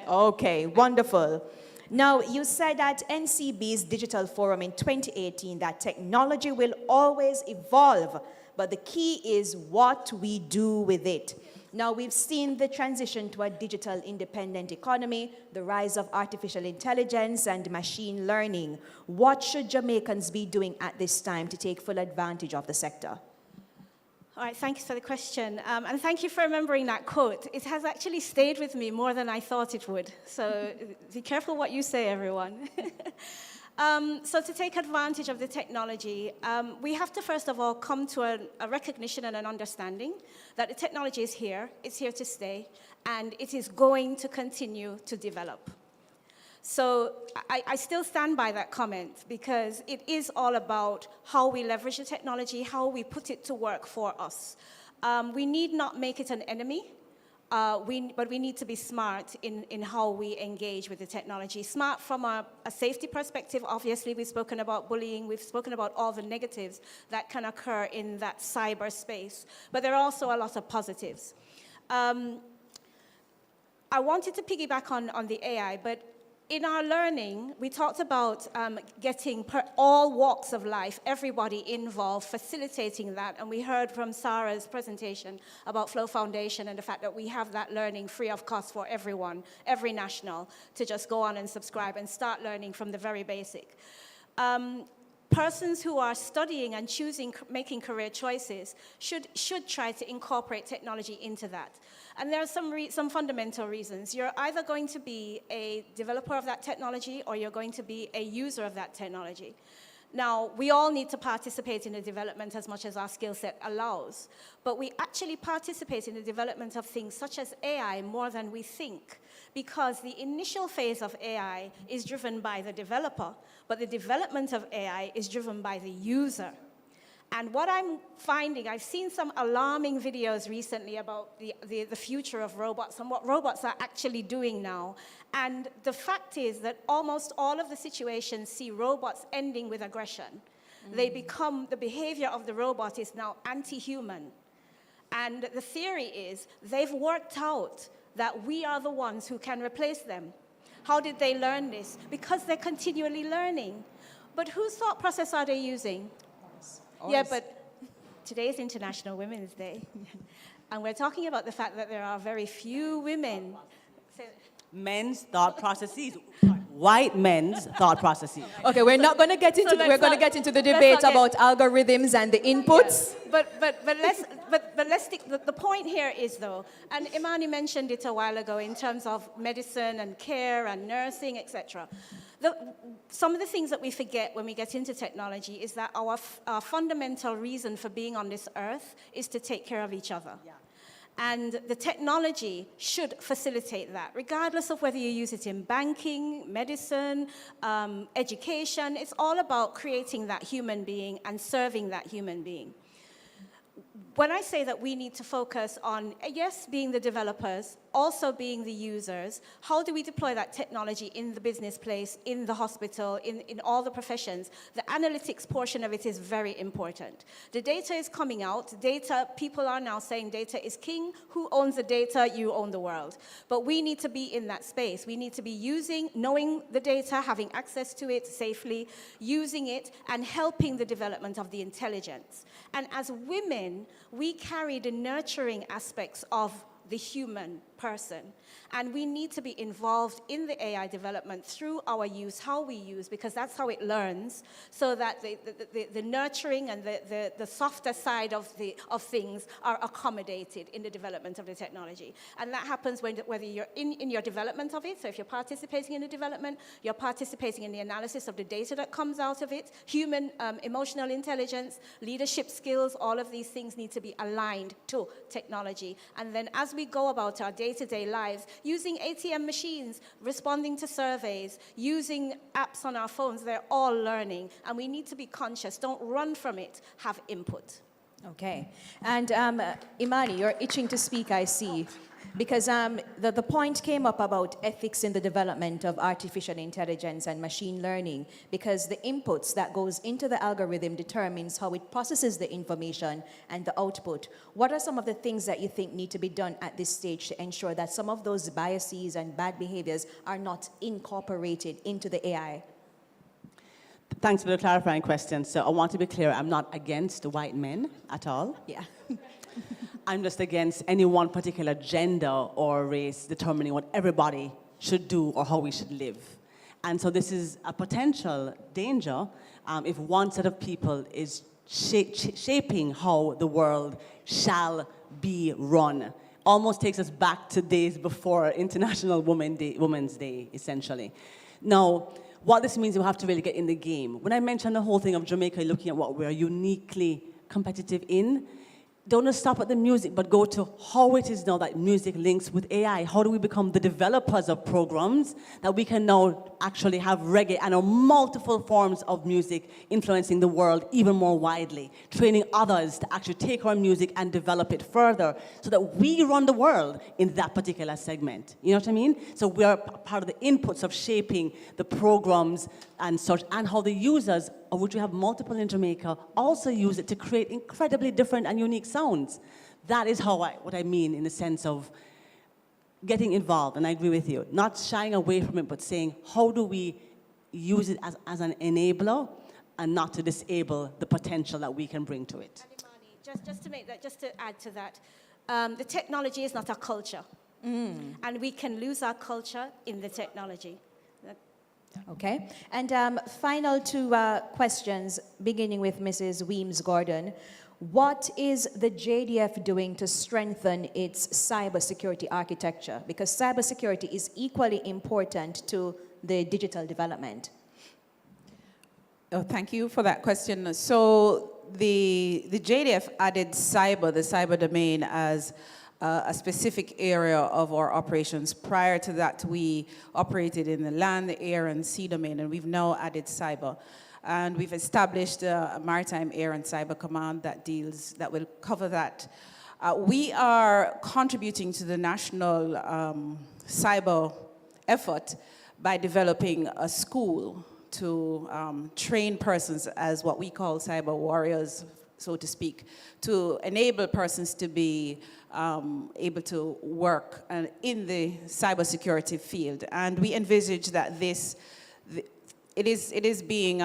Okay, wonderful. Now, you said at NCB's Digital Forum in 2018 that technology will always evolve, but the key is what we do with it. Now, we've seen the transition to a digital independent economy, the rise of artificial intelligence and machine learning. What should Jamaicans be doing at this time to take full advantage of the sector? All right, thank you for the question. And thank you for remembering that quote. It has actually stayed with me more than I thought it would. So be careful what you say, everyone. So to take advantage of the technology, we have to first of all come to a recognition and an understanding that the technology is here, it's here to stay, and it is going to continue to develop. So I still stand by that comment because it is all about how we leverage the technology, how we put it to work for us. We need not make it an enemy, but we need to be smart in how we engage with the technology. Smart from a safety perspective. Obviously, we've spoken about bullying. We've spoken about all the negatives that can occur in that cyberspace. But there are also a lot of positives. I wanted to piggyback on the AI, but in our learning, we talked about getting all walks of life, everybody involved, facilitating that. And we heard from Sarah's presentation about Flow Foundation and the fact that we have that learning free of cost for everyone, every national, to just go on and subscribe and start learning from the very basic. Persons who are studying and making career choices should try to incorporate technology into that. And there are some fundamental reasons. You're either going to be a developer of that technology or you're going to be a user of that technology. Now, we all need to participate in the development as much as our skill set allows, but we actually participate in the development of things such as AI more than we think, because the initial phase of AI is driven by the developer, but the development of AI is driven by the user. And what I'm finding, I've seen some alarming videos recently about the future of robots and what robots are actually doing now. And the fact is that almost all of the situations see robots ending with aggression. The behavior of the robot is now anti-human. And the theory is they've worked out that we are the ones who can replace them. How did they learn this? Because they're continually learning. But whose thought process are they using? Yeah, but today is International Women's Day. And we're talking about the fact that there are very few women. Men's thought processes. white men's thought processes. Okay, we're not going to get into let's we're going to not- get into the let's debate not get- about algorithms and the inputs. But let's stick. The point here is though, and Imani mentioned it a while ago in terms of medicine and care and nursing, etc. Some of the things that we forget when we get into technology is that our fundamental reason for being on this earth is to take care of each other. Yeah. And the technology should facilitate that, regardless of whether you use it in banking, medicine, education. It's all about creating that human being and serving that human being. When I say that we need to focus on, yes, being the developers, also being the users, how do we deploy that technology in the business place, in the hospital, in all the professions? The analytics portion of it is very important. The data is coming out. Data, people are now saying data is king. Who owns the data? You own the world. But we need to be in that space. We need to be knowing the data, having access to it safely, using it, and helping the development of the intelligence. And as women, we carry the nurturing aspects of the human person. And we need to be involved in the AI development through our use, how we use, because that's how it learns, so that the nurturing and the softer side of things are accommodated in the development of the technology. And that happens whether you're in your development of it, so if you're participating in the development, you're participating in the analysis of the data that comes out of it, human emotional intelligence, leadership skills, all of these things need to be aligned to technology. And then as we go about our day-to-day lives, using ATM machines, responding to surveys, using apps on our phones, they're all learning. And we need to be conscious. Don't run from it. Have input. Okay. And Imani, you're itching to speak, I see. Because the point came up about ethics in the development of artificial intelligence and machine learning, because the inputs that goes into the algorithm determines how it processes the information and the output. What are some of the things that you think need to be done at this stage to ensure that some of those biases and bad behaviors are not incorporated into the AI? Thanks for the clarifying question. So I want to be clear, I'm not against white men at all. Yeah. I'm just against any one particular gender or race determining what everybody should do or how we should live. And so this is a potential danger if one set of people is shaping how the world shall be run. Almost takes us back to days before International Women's Day, essentially. Now, what this means, we have to really get in the game. When I mentioned the whole thing of Jamaica looking at what we're uniquely competitive in, don't just stop at the music, but go to how it is now that music links with AI. How do we become the developers of programs that we can now actually have reggae and multiple forms of music influencing the world even more widely, training others to actually take our music and develop it further so that we run the world in that particular segment. You know what I mean? So we are part of the inputs of shaping the programs and such, and how the users, of which we have multiple in Jamaica, also use it to create incredibly different and unique sounds. That is what I mean in the sense of getting involved, and I agree with you. Not shying away from it, but saying, how do we use it as an enabler and not to disable the potential that we can bring to it? And Imani, just to add to that, the technology is not a culture. And we can lose our culture in the technology. Okay. And final two questions, beginning with Mrs. Weems-Gordon. What is the JDF doing to strengthen its cybersecurity architecture? Because cybersecurity is equally important to the digital development. Oh, thank you for that question. So the JDF added the cyber domain, as a specific area of our operations. Prior to that, we operated in the land, the air, and sea domain, and we've now added cyber. And we've established a Maritime Air and Cyber Command that will cover that. We are contributing to the national cyber effort by developing a school to train persons as what we call cyber warriors, so to speak, to enable persons to be able to work in the cybersecurity field. And we envisage that it is being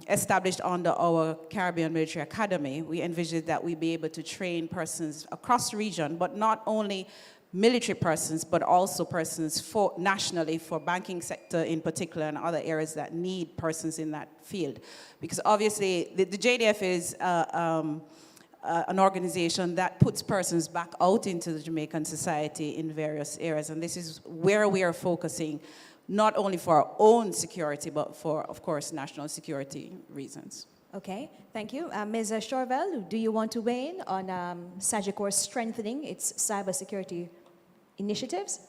established under our Caribbean Military Academy. We envisage that we be able to train persons across the region, but not only military persons, but also persons for nationally for banking sector in particular and other areas that need persons in that field. Because obviously the JDF is an organization that puts persons back out into the Jamaican society in various areas. And this is where we are focusing, not only for our own security, but for, of course, national security reasons. Okay, thank you. Ms. Chorvel, do you want to weigh in on Sagicor strengthening its cybersecurity initiatives?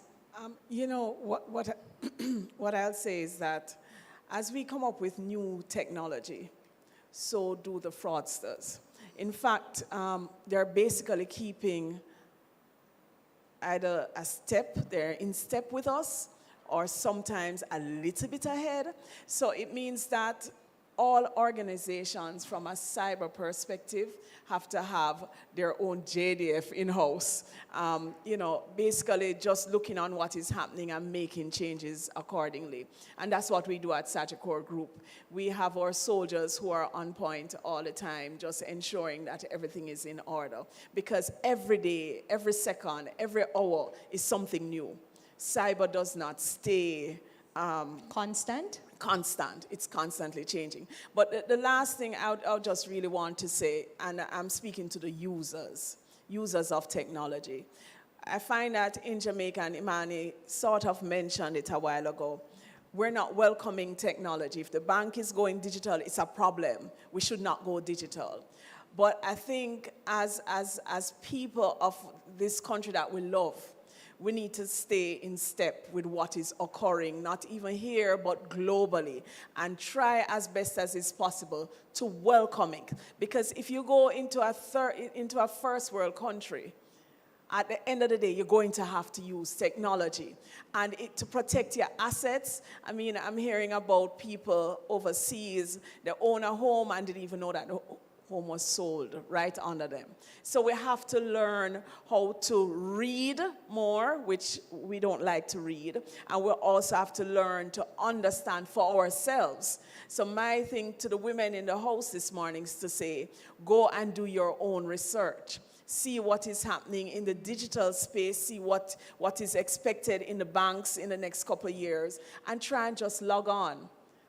You know, what I'll say is that as we come up with new technology, so do the fraudsters. In fact, they're basically keeping either they're in step with us, or sometimes a little bit ahead. So it means that all organizations from a cyber perspective have to have their own JDF in-house. You know, basically just looking on what is happening and making changes accordingly. And that's what we do at Sagicor Group. We have our soldiers who are on point all the time, just ensuring that everything is in order. Because every day, every second, every hour is something new. Cyber does not stay constant. It's constantly changing. But the last thing I just really want to say, and I'm speaking to the users of technology. I find that in Jamaica, and Imani sort of mentioned it a while ago, we're not welcoming technology. If the bank is going digital, it's a problem. We should not go digital. But I think as people of this country that we love, we need to stay in step with what is occurring, not even here, but globally, and try as best as is possible to welcome it. Because if you go into a first world country, at the end of the day, you're going to have to use technology. And to protect your assets, I mean, I'm hearing about people overseas, they own a home and didn't even know that the home was sold right under them. So we have to learn how to read more, which we don't like to read, and we also have to learn to understand for ourselves. So my thing to the women in the house this morning is to say, go and do your own research. See what is happening in the digital space, see what is expected in the banks in the next couple of years, and try and just log on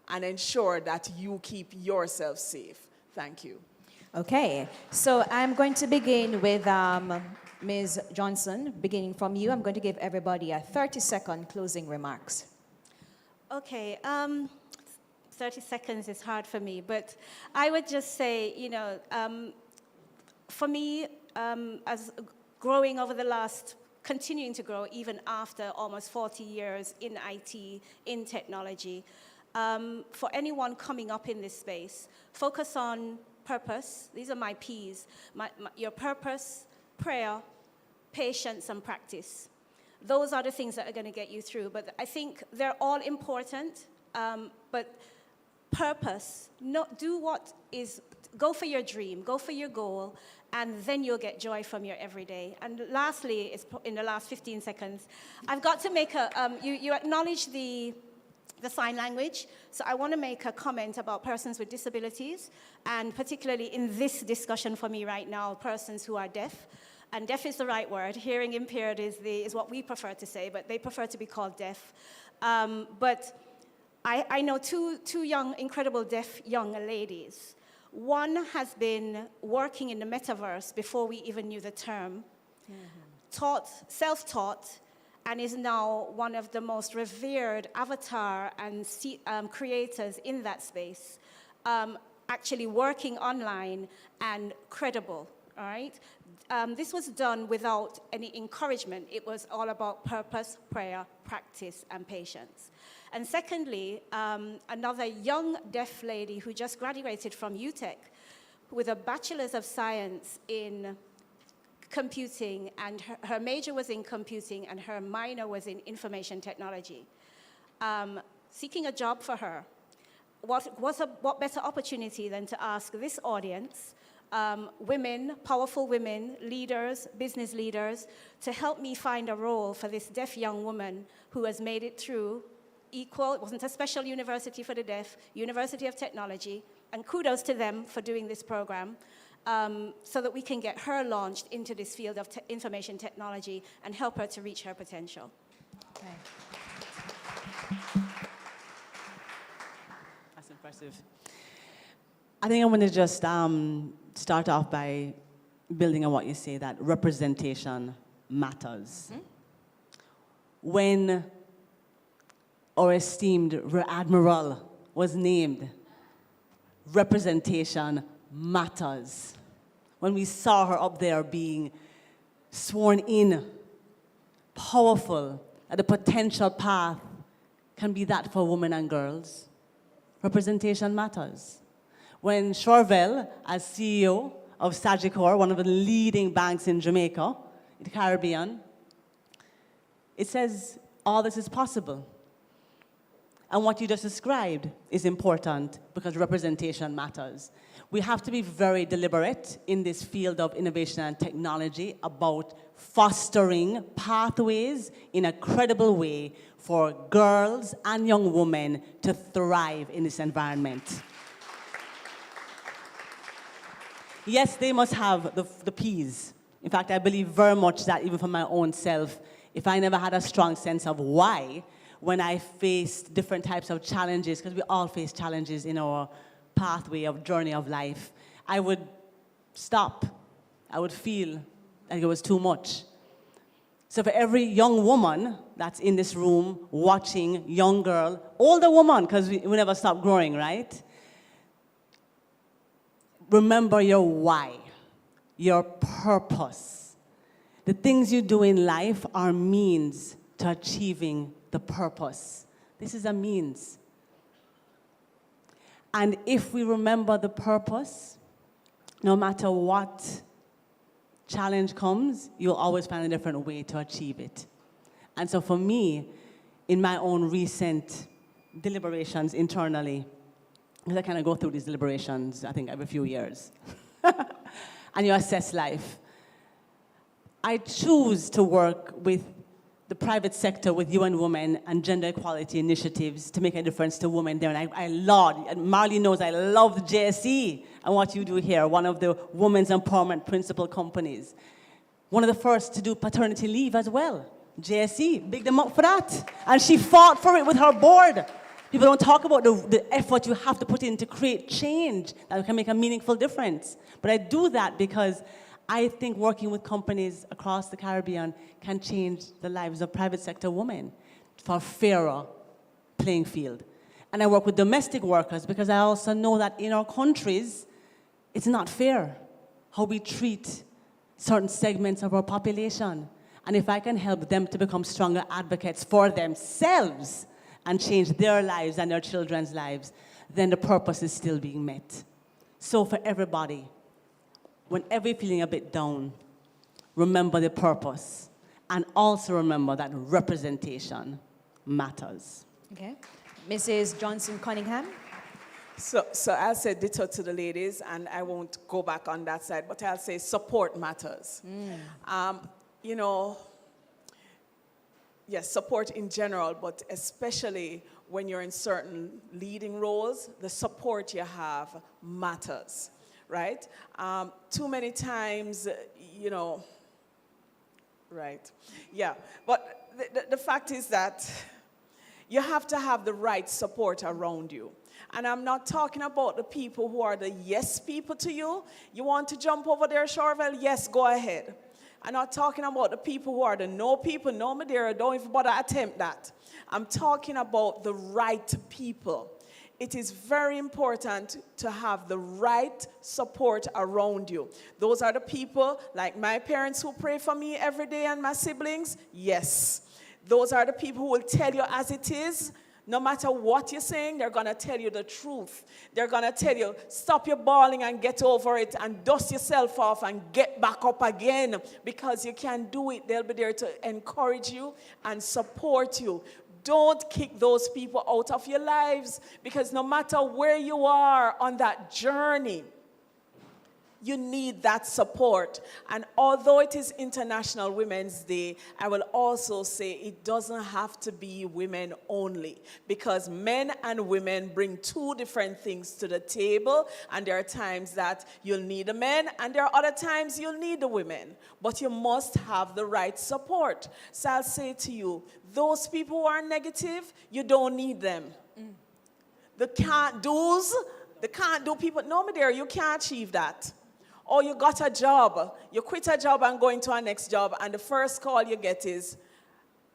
and ensure that you keep yourself safe. Thank you. Okay, so I'm going to begin with Ms. Johnson. Beginning from you, I'm going to give everybody a 30-second closing remarks. Okay, 30 seconds is hard for me, but I would just say, you know, for me, as growing over the last, continuing to grow even after almost 40 years in IT, in technology, for anyone coming up in this space, focus on purpose. These are my P's. Your purpose, prayer, patience, and practice. Those are the things that are going to get you through. But I think they're all important. But purpose, go for your dream, go for your goal, and then you'll get joy from your everyday. And lastly, in the last 15 seconds, I've got to make you acknowledge the sign language. So I want to make a comment about persons with disabilities, and particularly in this discussion for me right now, persons who are deaf. And deaf is the right word. Hearing impaired is what we prefer to say, but they prefer to be called deaf. But I know two incredible deaf young ladies. One has been working in the metaverse before we even knew the term, self-taught, and is now one of the most revered avatar and creators in that space, actually working online and credible, all right? This was done without any encouragement. It was all about purpose, prayer, practice, and patience. And secondly, another young deaf lady who just graduated from UTech with a Bachelor's of Science in computing, and her major was in computing, and her minor was in information technology. Seeking a job for her. What better opportunity than to ask this audience, women, powerful women, leaders, business leaders, to help me find a role for this deaf young woman who has made it through Equal. It wasn't a special university for the deaf, University of Technology, and kudos to them for doing this program. so that we can get her launched into this field of information technology and help her to reach her potential. That's impressive. I think I want to just start off by building on what you say, that representation matters. When our esteemed Rear Admiral was named, representation matters. When we saw her up there being sworn in, powerful, that the potential path can be that for women and girls, representation matters. When Chorvel, as CEO of Sagicor, one of the leading banks in Jamaica, in the Caribbean, it says all this is possible. And what you just described is important because representation matters. We have to be very deliberate in this field of innovation and technology about fostering pathways in a credible way for girls and young women to thrive in this environment. Yes, they must have the P's. In fact, I believe very much that even for my own self, if I never had a strong sense of why, when I faced different types of challenges, because we all face challenges in our pathway of journey of life, I would stop. I would feel like it was too much. So for every young woman that's in this room, watching, young girl, older woman, because we never stop growing, right? Remember your why, your purpose. The things you do in life are means to achieving the purpose. This is a means. And if we remember the purpose, no matter what challenge comes, you'll always find a different way to achieve it. And so for me, in my own recent deliberations internally, because I kind of go through these deliberations, I think, every few years, and you assess life, I choose to work with the private sector, with UN Women and gender equality initiatives to make a difference to women there. And I love, and Marley knows I love the JSE and what you do here, one of the women's empowerment principal companies. One of the first to do paternity leave as well. JSE, big them up for that. And she fought for it with her board. People don't talk about the effort you have to put in to create change that can make a meaningful difference. But I do that because I think working with companies across the Caribbean can change the lives of private sector women for a fairer playing field. And I work with domestic workers because I also know that in our countries, it's not fair how we treat certain segments of our population. And if I can help them to become stronger advocates for themselves and change their lives and their children's lives, then the purpose is still being met. So for everybody, whenever you're feeling a bit down, remember the purpose. And also remember that representation matters. Okay. Mrs. Johnson Cunningham. So I'll say ditto to the ladies, and I won't go back on that side, but I'll say support matters. You know, yes, support in general, but especially when you're in certain leading roles, the support you have matters. Right? Too many times, you know, right. Yeah, but the fact is that you have to have the right support around you. And I'm not talking about the people who are the yes people to you. You want to jump over there, Chorvel? Yes, go ahead. I'm not talking about the people who are the no people, no Madeira, don't even bother attempt that. I'm talking about the right people. It is very important to have the right support around you. Those are the people, like my parents who pray for me every day and my siblings, yes. Those are the people who will tell you as it is. No matter what you're saying, they're going to tell you the truth. They're going to tell you, stop your bawling and get over it and dust yourself off and get back up again because you can do it. They'll be there to encourage you and support you. Don't kick those people out of your lives because no matter where you are on that journey, you need that support. And although it is International Women's Day, I will also say it doesn't have to be women only, because men and women bring two different things to the table, and there are times that you'll need the men, and there are other times you'll need the women, but you must have the right support. So I'll say to you, those people who are negative, you don't need them. The can't-dos, the can't-do people, no, my dear, you can't achieve that. Or you got a job, you quit a job and go into a next job, and the first call you get is,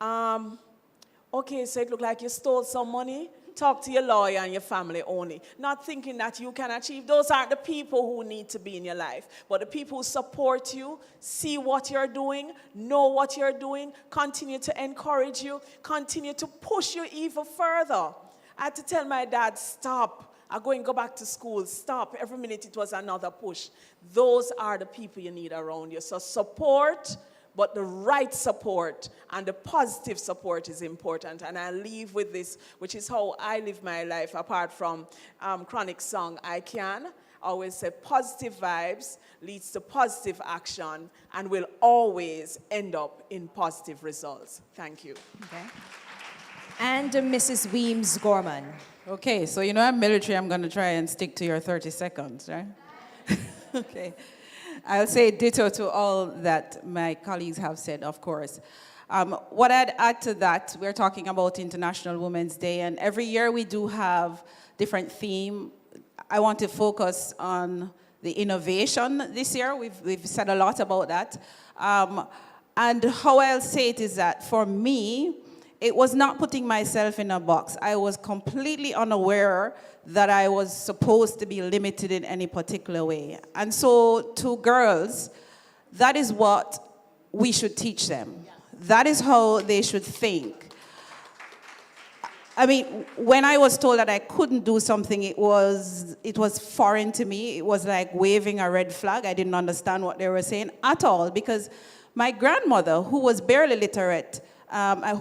okay, so it looked like you stole some money. Talk to your lawyer and your family only. Not thinking that you can achieve. Those aren't the people who need to be in your life. But the people who support you, see what you're doing, know what you're doing, continue to encourage you, continue to push you even further. I had to tell my dad, stop. I'm going to go back to school. Stop. Every minute it was another push. Those are the people you need around you. So support, but the right support and the positive support is important. And I leave with this, which is how I live my life, apart from Chronic song, I Can. I always say positive vibes leads to positive action and will always end up in positive results. Thank you. Okay. And Mrs. Weems Gorman. Okay, so you know I'm military, I'm going to try and stick to your 30 seconds, right? Okay. I'll say ditto to all that my colleagues have said, of course. What I'd add to that, we're talking about International Women's Day, and every year we do have different theme. I want to focus on the innovation this year. We've said a lot about that. And how I'll say it is that for me, it was not putting myself in a box. I was completely unaware that I was supposed to be limited in any particular way. And so to girls, that is what we should teach them. That is how they should think. I mean, when I was told that I couldn't do something, it was foreign to me. It was like waving a red flag. I didn't understand what they were saying at all, because my grandmother, who was barely literate,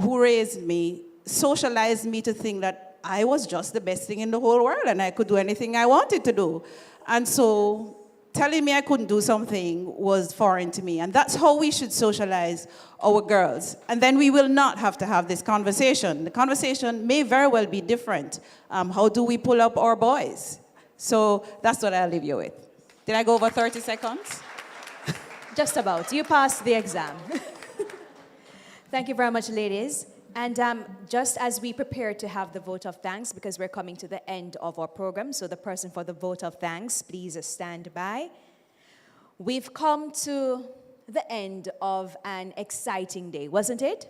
who raised me, socialized me to think that I was just the best thing in the whole world and I could do anything I wanted to do. And so telling me I couldn't do something was foreign to me. And that's how we should socialize our girls. And then we will not have to have this conversation. The conversation may very well be different. How do we pull up our boys? So that's what I'll leave you with. Did I go over 30 seconds? Just about. You passed the exam. Thank you very much, ladies. And just as we prepare to have the vote of thanks, because we're coming to the end of our program, so the person for the vote of thanks, please stand by. We've come to the end of an exciting day, wasn't it?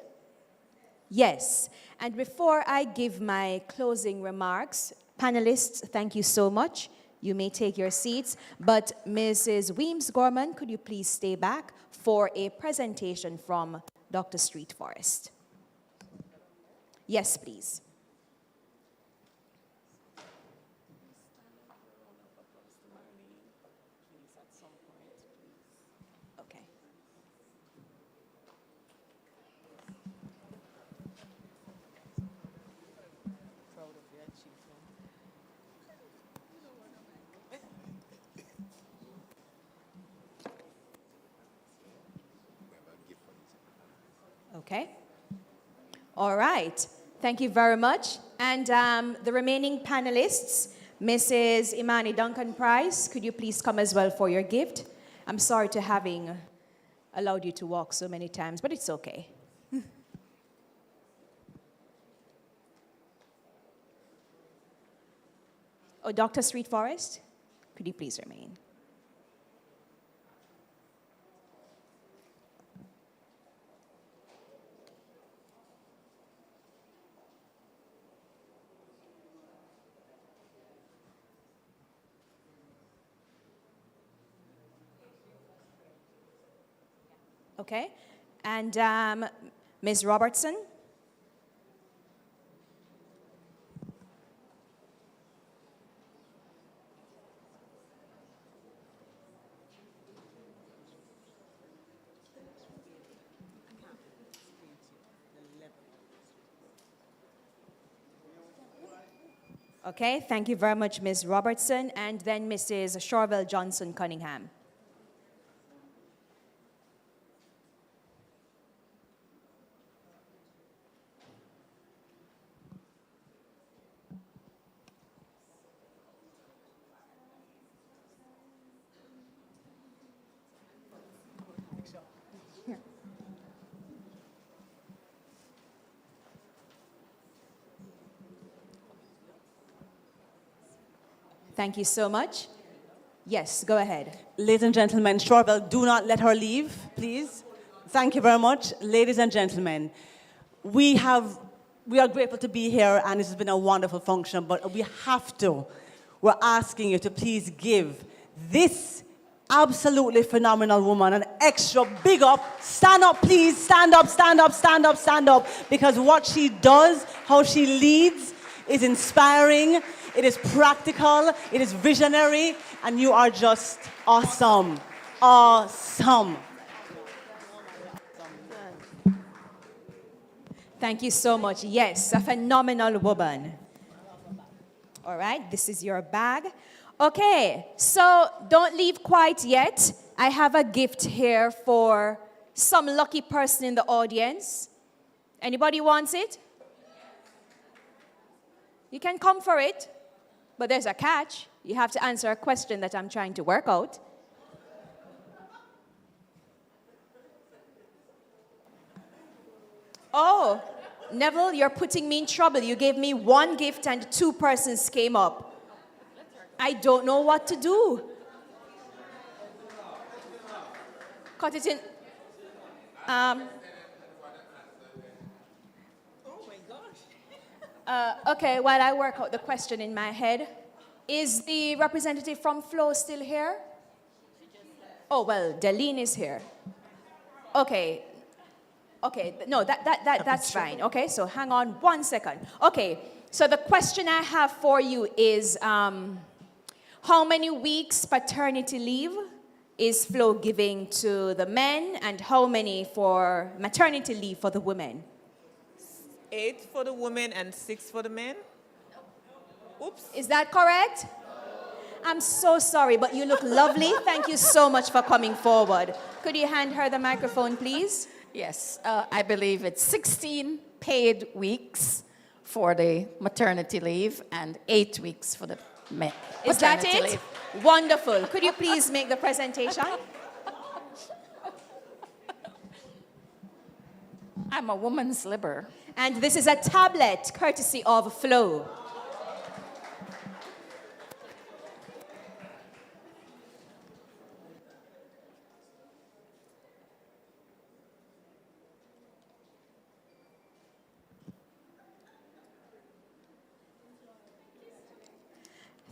Yes. And before I give my closing remarks, panelists, thank you so much. You may take your seats, but Mrs. Weems Gorman, could you please stay back for a presentation from Dr. Street Forest? Yes, please. Okay. Okay. All right. Thank you very much. And the remaining panelists, Mrs. Imani Duncan-Price, could you please come as well for your gift? I'm sorry to having allowed you to walk so many times, but it's okay. Oh, Dr. Street Forest, could you please remain? Okay, and Ms. Robertson. Okay, thank you very much, Ms. Robertson, and then Mrs. Shorville Johnson Cunningham. Thank you so much. Yes, go ahead. Ladies and gentlemen, Shorville, do not let her leave, please. Thank you very much. Ladies and gentlemen, we are grateful to be here, and this has been a wonderful function, but we're asking you to please give this absolutely phenomenal woman an extra big up. Stand up, please. Stand up, stand up, stand up, stand up. Because what she does, how she leads, is inspiring, it is practical, it is visionary, and you are just awesome. Awesome. Thank you so much. Yes, a phenomenal woman. All right, this is your bag. Okay, so don't leave quite yet. I have a gift here for some lucky person in the audience. Anybody wants it? You can come for it, but there's a catch. You have to answer a question that I'm trying to work out. Oh, Neville, you're putting me in trouble. You gave me one gift and 2 persons came up. I don't know what to do. Cut it in. Okay, while I work out the question in my head, is the representative from Flow still here? Oh, well, Deline is here. Okay. Okay, no, that's fine. Okay, so hang on 1 second. Okay, so the question I have for you is, how many weeks paternity leave is Flow giving to the men, and how many for maternity leave for the women? 8 for the women and 6 for the men. Oops. Is that correct? I'm so sorry, but you look lovely. Thank you so much for coming forward. Could you hand her the microphone, please? Yes, I believe it's 16 paid weeks for the maternity leave and 8 weeks for the Is that maternity it? leave. Wonderful. Could you please make the presentation? I'm a woman's liber. And this is a tablet courtesy of Flow.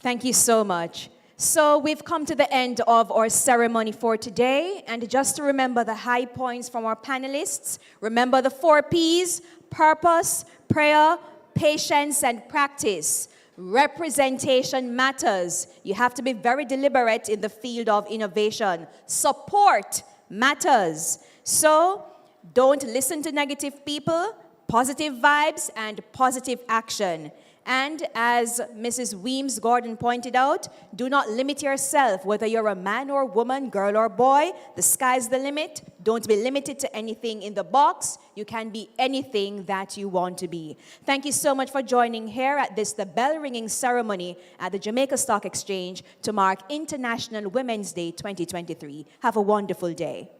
Thank you so much. So we've come to the end of our ceremony for today. And just to remember the high points from our panelists, remember the 4 Ps: purpose, prayer, patience, and practice. Representation matters. You have to be very deliberate in the field of innovation. Support matters. So don't listen to negative people, positive vibes, and positive action. And as Mrs. Weems Gordon pointed out, do not limit yourself, whether you're a man or woman, girl or boy. The sky's the limit. Don't be limited to anything in the box. You can be anything that you want to be. Thank you so much for joining here at the bell ringing ceremony at the Jamaica Stock Exchange to mark International Women's Day 2023. Have a wonderful day.